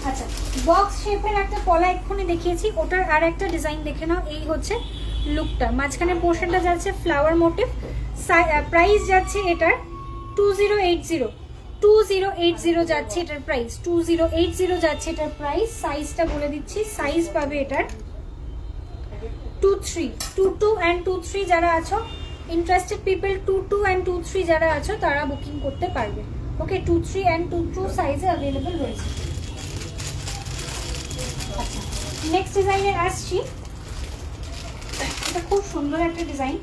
আচ্ছা, বক্স শেপের একটা পলা এক্ষুনি দেখিয়েছি, ওটার আর একটা ডিজাইন দেখে নাও। এই হচ্ছে লুকটা, মাঝখানে পোর্শনটা যাচ্ছে ফ্লাওয়ার মোটিভ, প্রাইস যাচ্ছে এটার 2080, 2080 যাচ্ছে এটার প্রাইস, 2080 যাচ্ছে এটার প্রাইস। সাইজটা বলে দিচ্ছি, সাইজ পাবে এটার 23, 22 অ্যান্ড 23 যারা আছো, ইন্টারেস্টেড পিপল 22 অ্যান্ড 23 যারা আছো তারা বুকিং করতে পারবে। ওকে, 23 অ্যান্ড 22 সাইজে অ্যাভেলেবেল রয়েছে। আচ্ছা, নেক্সট ডিজাইনে আসছি। এটা খুব সুন্দর একটা ডিজাইন,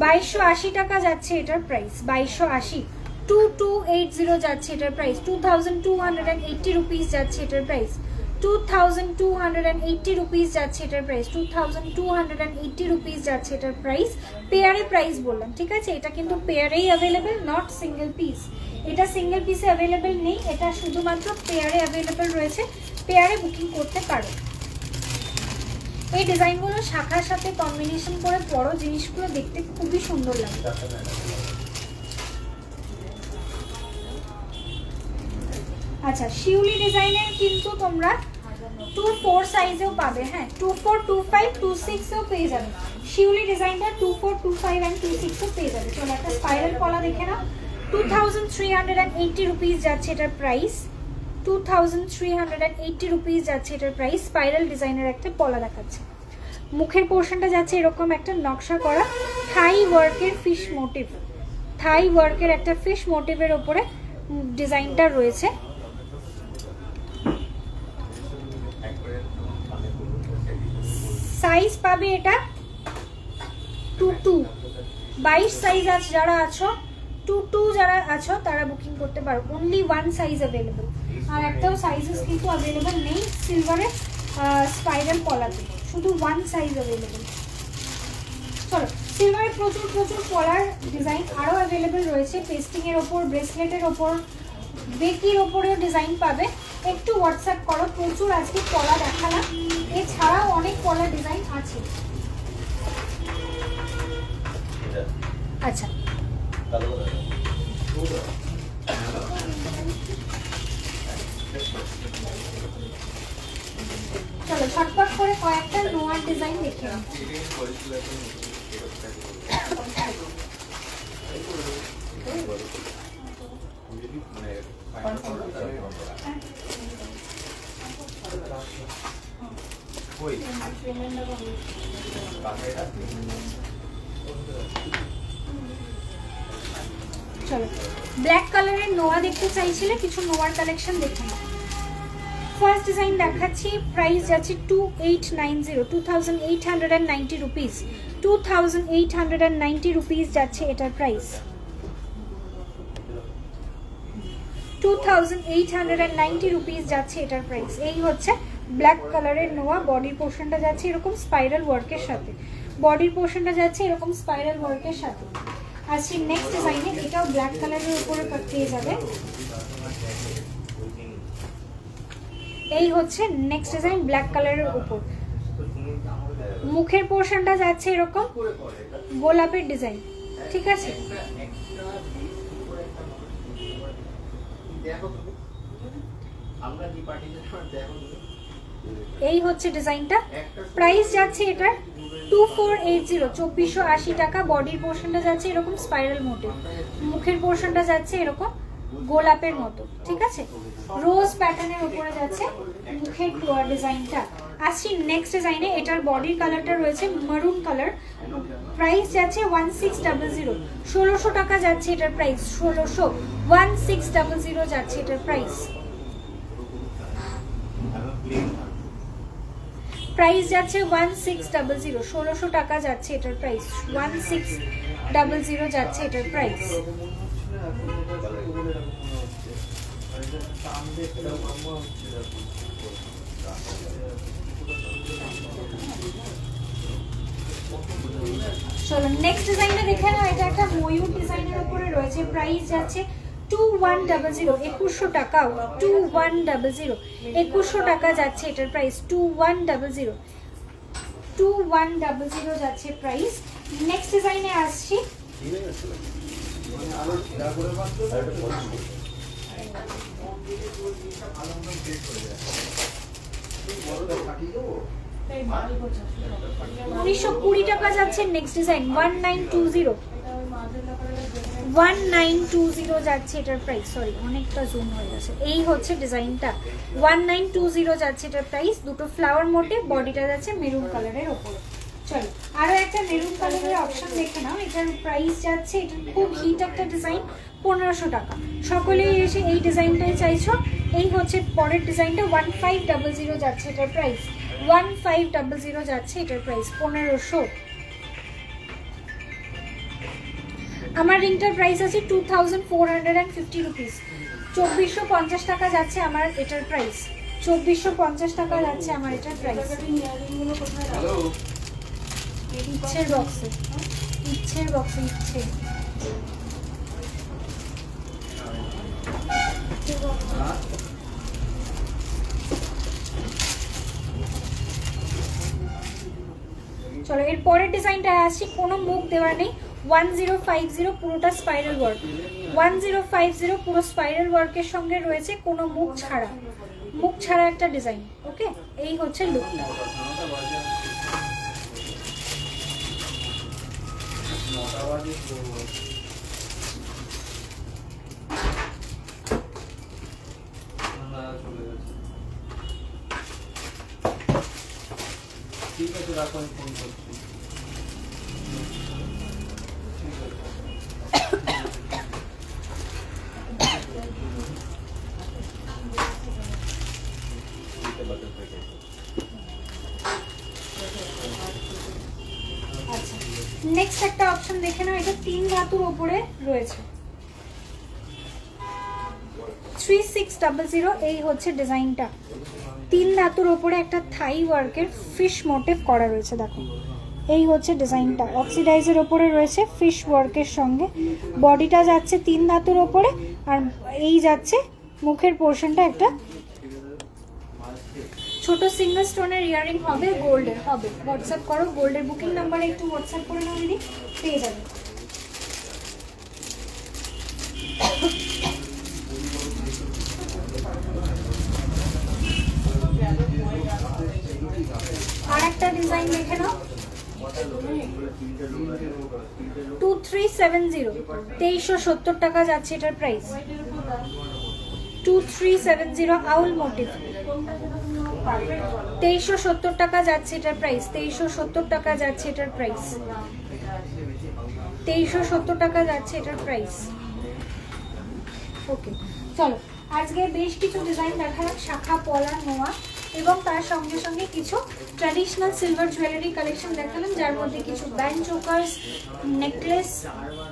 2280 টাকা যাচ্ছে এটার প্রাইস, 2280, 2280 যাচ্ছে এটার প্রাইস, 2280 রুপিস যাচ্ছে এটার প্রাইস, 2280 রুপিস যাচ্ছে এটার প্রাইস, 2280 রুপিস যাচ্ছে এটার প্রাইস। পেয়ারে প্রাইস বললাম, ঠিক আছে? এটা কিন্তু পেয়ারেই অ্যাভেলেবেল, নট সিঙ্গেল পিস। এটা সিঙ্গেল পিসে অ্যাভেলেবেল নেই, এটা শুধুমাত্র পেয়ারে অ্যাভেলেবেল রয়েছে, পেয়ারে বুকিং করতে পারো। এই ডিজাইনগুলো শাখার সাথে কম্বিনেশন করে পরো, জিনিসগুলো দেখতে খুবই সুন্দর লাগে। আচ্ছা, শিউলি ডিজাইনের কিন্তু তোমরা 24 সাইজেও পাবে, হ্যাঁ 24, 25, 26এও পেয়ে যাবে। শিউলি ডিজাইনটা 24, 25 এন্ড 26এও পেয়ে যাবে। চলো একটা স্পাইরাল পলা দেখে নাও, 2380 রুপিস যাচ্ছে এটার প্রাইস, 2380 রুপিস যাচ্ছে এটার প্রাইস। স্পাইরাল ডিজাইনের একটা পলা দেখাচ্ছে, মুখের পোর্শনটা যাচ্ছে এরকম একটা নকশা করা থাই ওয়ার্কের ফিশ মোটিভ, থাই ওয়ার্কের একটা ফিশ মোটিভের ওপরে ডিজাইনটা রয়েছে। সাইজ পাবে এটা 22, 22 সাইজ আছে যারা আছো, 22 যারা আছো তারা বুকিং করতে পারো। অনলি ওয়ান সাইজ অ্যাভেলেবল, আর একটাও সাইজেস কিন্তু অ্যাভেলেবল নেই সিলভারের স্পাইরাল পলাতে, শুধু ওয়ান সাইজ অ্যাভেলেবল। চলো, সিলভারের প্রচুর প্রচুর পলার ডিজাইন আরও অ্যাভেলেবল রয়েছে, পেস্টিংয়ের ওপর, ব্রেসলেটের ওপর, বেকির ওপরেও ডিজাইন পাবে। একটু হোয়াটসঅ্যাপ করো, প্রচুর আজকে পলা দেখালাম, এছাড়াও অনেক পলার ডিজাইন আছে। আচ্ছা, চলো ছটপট করে কয়েকটা নোয়ার ডিজাইন দেখে নাও। চলো, ব্ল্যাক কালারের নোয়া দেখতে চাইছিলে, কিছু নোয়ার কালেকশন দেখে নাও। ফার্স্ট ডিজাইন দেখাচ্ছি, প্রাইস যাচ্ছে 2890, 2890 রুপিস, 2890 রুপিস যাচ্ছে এটার প্রাইস, 2890 রুপিস যাচ্ছে এটার প্রাইস। এই হচ্ছে ব্ল্যাক কালারের নোয়া, বডির পোর্শনটা যাচ্ছে এরকম স্পাইরাল ওয়ার্কের সাথে, বডির পোর্শনটা যাচ্ছে এরকম স্পাইরাল ওয়ার্কের সাথে। আসছি নেক্সট ডিজাইনে, এটাও ব্ল্যাক কালারের উপরে পেয়ে যাবে। এই হচ্ছে নেক্সট ডিজাইন, ব্ল্যাক কালারের উপর, মুখের পোর্শনটা যাচ্ছে এরকম গোলাপের ডিজাইন, ঠিক আছে? এই হচ্ছে ডিজাইনটা, প্রাইস যাচ্ছে এটার 2480, 2480 টাকা। বডির পোর্শনটা যাচ্ছে এরকম স্পাইরাল মোটিভ, মুখের পোর্শনটা যাচ্ছে এরকম গোলাপের মতো, ঠিক আছে? রোজ প্যাটার্নের উপরে যাচ্ছে মুখের ডিজাইনটা। আসছি নেক্সট ডিজাইনে, এটার বডির কালারটা রয়েছে মারুন কালার, প্রাইস যাচ্ছে 1600, 1600 টাকা যাচ্ছে এটার প্রাইস, 1600 যাচ্ছে এটার প্রাইস। প্রাইস যাচ্ছে 1600, 1600 টাকা যাচ্ছে এটার প্রাইস, 1600 যাচ্ছে এটার প্রাইস। চলো নেক্সট ডিজাইনটা দেখে নাও। এটা একটা ময়ূর ডিজাইনের উপরে রয়েছে, প্রাইস যাচ্ছে 2100, 2100 টাকা, 2100, 2100 টাকা যাচ্ছে এটার প্রাইস, 2100, 2100 যাচ্ছে প্রাইস। নেক্সট ডিজাইনে আসছি। উনিশশো 20 টাকা যাচ্ছে নেক্সট ডিজাইন, 1920, 1920 যাচ্ছে এটার প্রাইস। সরি অনেকটা জুম হয়ে গেছে। এই হচ্ছে ডিজাইনটা, 1920 যাচ্ছে এটার প্রাইস। দুটো ফ্লাওয়ার মোটিভ, বডিটা যাচ্ছে মেরুন কালারের ওপরে। চলো আরো একটা মেরুন কালারের অপশন দেখে নাও। এটার প্রাইস যাচ্ছে, এটা খুব হিট একটা ডিজাইন, 1500 টাকা। সকলেই এসে এই ডিজাইনটাই চাইছো। এই হচ্ছে পরের ডিজাইনটা, 1500 যাচ্ছে এটার প্রাইস, 1500 যাচ্ছে এটার প্রাইস, 1500। আমার রিংটার প্রাইস আছে 2450 রুপিস, 2450 টাকা যাচ্ছে আমার এটার প্রাইস, 2450 টাকা যাচ্ছে আমার এটার প্রাইস। ইচ্ছের বক্সে, ইচ্ছের বক্সে, ইচ্ছে চলো এর পরের ডিজাইনটা আসছি। কোনো মুখ দেওয়া নেই, 1050, পুরোটা স্পাইরাল ওয়ার্ক, 1050 পুরো স্পাইরাল ওয়ার্কের সঙ্গে রয়েছে, কোনো মুখ ছাড়া, মুখ ছাড়া একটা ডিজাইন। ওকে, এই হচ্ছে লুকটা। ঠিক আছে রাখো, আমি ফোন করছি। আচ্ছা নেক্সট একটা অপশন দেখে নাও। এটা 3 ধাতুর উপরে রয়েছে, 3600। এই হচ্ছে ডিজাইনটা, 3 ধাতুর উপরে একটা থাই ওয়ার্কের ফিশ মোটিভ করা রয়েছে। দেখো এই হচ্ছে ডিজাইনটা, অক্সিডাইজের ওপরে রয়েছে ফিশ ওয়ার্কের সঙ্গে। বডিটা যাচ্ছে 3 ধাতুর ওপরে, আর এই যাচ্ছে মুখের পোর্শনটা একটা ছোট সিঙ্গেল স্টোনের ইয়ারিং হবে, গোল্ডের হবে। হোয়াটসঅ্যাপ করো, গোল্ডের বুকিং নাম্বারে একটু হোয়াটসঅ্যাপ করে নাও দিদি, পেয়ে যাবে। আর একটা ডিজাইন দেখে নাও, 2370, 2370 টাকা যাচ্ছে এটার প্রাইস, 2370 আউল মোটিভ, 2370 টাকা যাচ্ছে এটার প্রাইস, 2370 টাকা যাচ্ছে এটার প্রাইস, 2370 টাকা যাচ্ছে এটার প্রাইস। ওকে চলো আজকে বেশ কিছু ডিজাইন দেখালাম, শাখা পলা নোয়া, এবং তার সঙ্গে সঙ্গে কিছু ট্র্যাডিশনাল সিলভার জুয়েলারি কালেকশন দেখালাম, যার মধ্যে কিছু ব্যান্ড চোকার্স, নেকলেস,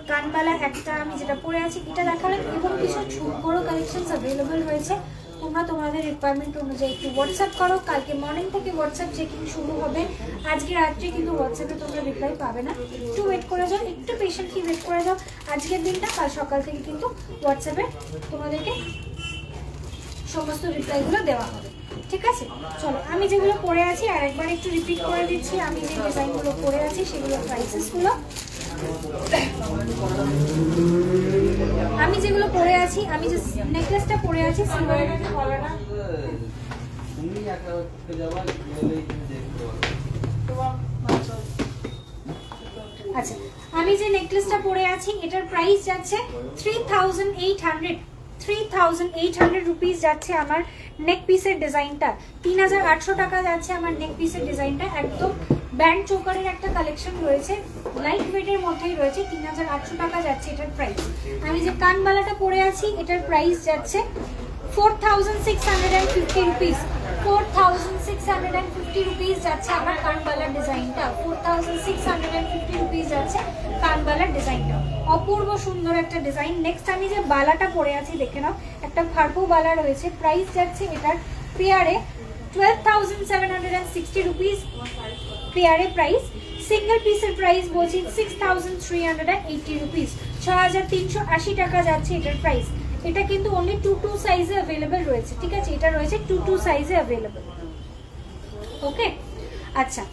কানবালা একটা আমি যেটা পরে আছি এটা দেখালাম, এবং কিছু ঝুমকোরও কালেকশনস অ্যাভেলেবল রয়েছে। তোমরা তোমাদের রিকোয়ারমেন্ট অনুযায়ী একটু হোয়াটসঅ্যাপ করো। কালকে মর্নিং থেকে হোয়াটসঅ্যাপ চেকিং শুরু হবে, আজকে রাত্রে কিন্তু হোয়াটসঅ্যাপে তোমরা রিপ্লাই পাবে না, একটু ওয়েট করে যাও, একটু পেশেন্টলি ওয়েট করে যাও আজকের দিনটা। কাল সকাল থেকে কিন্তু হোয়াটসঅ্যাপে তোমাদেরকে সমস্ত রিপ্লাইগুলো দেওয়া হবে, ঠিক আছে? চলো আমি যেগুলো পরে আছি আর একবার একটু রিপিট করে দিচ্ছি, আমি যে ডিজাইনগুলো পরে আছি সেগুলো প্রাইসেসগুলো। আমি যেগুলো পরে আছি, আমি যে নেকলেসটা পরে আছি সিলভারের গলাটা, আচ্ছা আমি যে নেকলেসটা পরে আছি এটার প্রাইস যাচ্ছে 3800 রুপিস যাচ্ছে আমার নেক পিসের ডিজাইনটা, 3800 টাকা যাচ্ছে আমার নেক পিসের ডিজাইনটা। একদম ব্যান্ড চোকারের একটা কালেকশন রয়েছে, লাইট ওয়েটের মধ্যেই রয়েছে, 3800 টাকা যাচ্ছে এটার প্রাইস। আমি যে কানবালাটা পরে আছি এটার প্রাইস যাচ্ছে 4650 রুপিস, 4650 রুপিস যাচ্ছে আমার কানবালার ডিজাইনটা, 4650 রুপিস যাচ্ছে কানবালার ডিজাইনটা। অপূর্ব সুন্দর একটা ডিজাইন। নেক্সট আমি যে বালাটা পরে আছি দেখে নাও, একটা ফারপো বালা রয়েছে, প্রাইস যাচ্ছে এটার পেয়ারে 12,760 রুপিস পেয়ারে প্রাইস। সিঙ্গেল পিসের প্রাইস বলছি 6,380 রুপিস, 6,380 টাকা যাচ্ছে এটার প্রাইস। এটা কিন্তু অনলি 2 সাইজে অ্যাভেলেবেল রয়েছে, ঠিক আছে, এটা রয়েছে 2 সাইজে অ্যাভেলেবেল। ওকে, আচ্ছা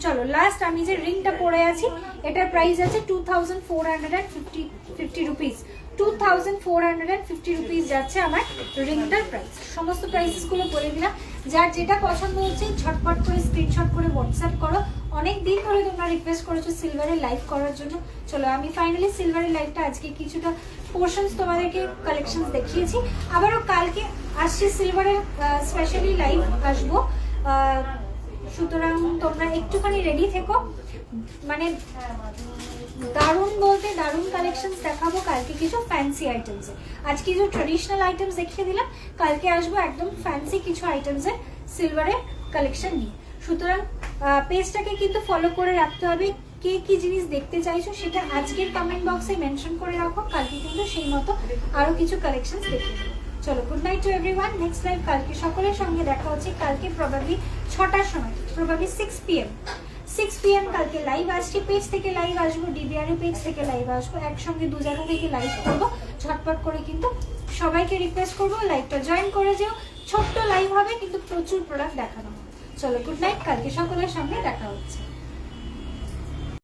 চলো লাস্ট আমি যে রিংটা পরে আছি এটার প্রাইস আছে 2,450 রুপিস, 2,450 রুপিস যাচ্ছে আমার রিংটার প্রাইস। সমস্ত প্রাইসেসগুলো বলে দিলাম, যার যেটা পছন্দ হচ্ছে ঝটপট করে স্ক্রিনশট করে হোয়াটসঅ্যাপ করো। অনেক দিন ধরে তোমরা রিকোয়েস্ট করেছো সিলভারের লাইভ করার জন্য। চলো আমি ফাইনালি সিলভারের লাইভটা আজকে কিছুটা পোর্শনস তোমাদেরকে কালেকশন দেখিয়েছি, আবারও কালকে আসছি সিলভারের স্পেশালি লাইভ আসবো, সুতরাং তোমরা একটুখানি রেডি থেকো। মানে দারুণ বলতে দারুণ কালেকশন দেখাবো কালকে, কিছু ফ্যান্সি আইটেমসে। আজকে কিছু ট্রেডিশনাল আইটেমস দেখিয়ে দিলাম, কালকে আসবো একদম ফ্যান্সি কিছু আইটেমসের সিলভারের কালেকশন নিয়ে। সুতরাং পেজটাকে কিন্তু ফলো করে রাখতে হবে, কে কি জিনিস দেখতে চাইছো সেটা আজকের কমেন্ট বক্সে মেনশন করে রাখো, কালকে কিন্তু সেই মতো আরো কিছু কালেকশন দেখে দেবো। চলো good night to everyone, next live কালকে সকলের সঙ্গে দেখা হচ্ছে, কালকে প্রবাবলি 6টার সময়, প্রবাবলি 6 PM কালকে লাইভ আসছি, পেজ থেকে লাইভ আসবো, ডিবিআর পেজ থেকে লাইভ আসবো, একসঙ্গে দু জায়গা থেকে লাইভ করবো। ঝটপট করে কিন্তু সবাইকে রিকোয়েস্ট করবো লাইভটা জয়েন করে যেও, ছোট্ট লাইভ হবে কিন্তু প্রচুর প্রোডাক্ট দেখানো হবে। চলো গুড নাইট, কালকে সকলের সঙ্গে দেখা হচ্ছে।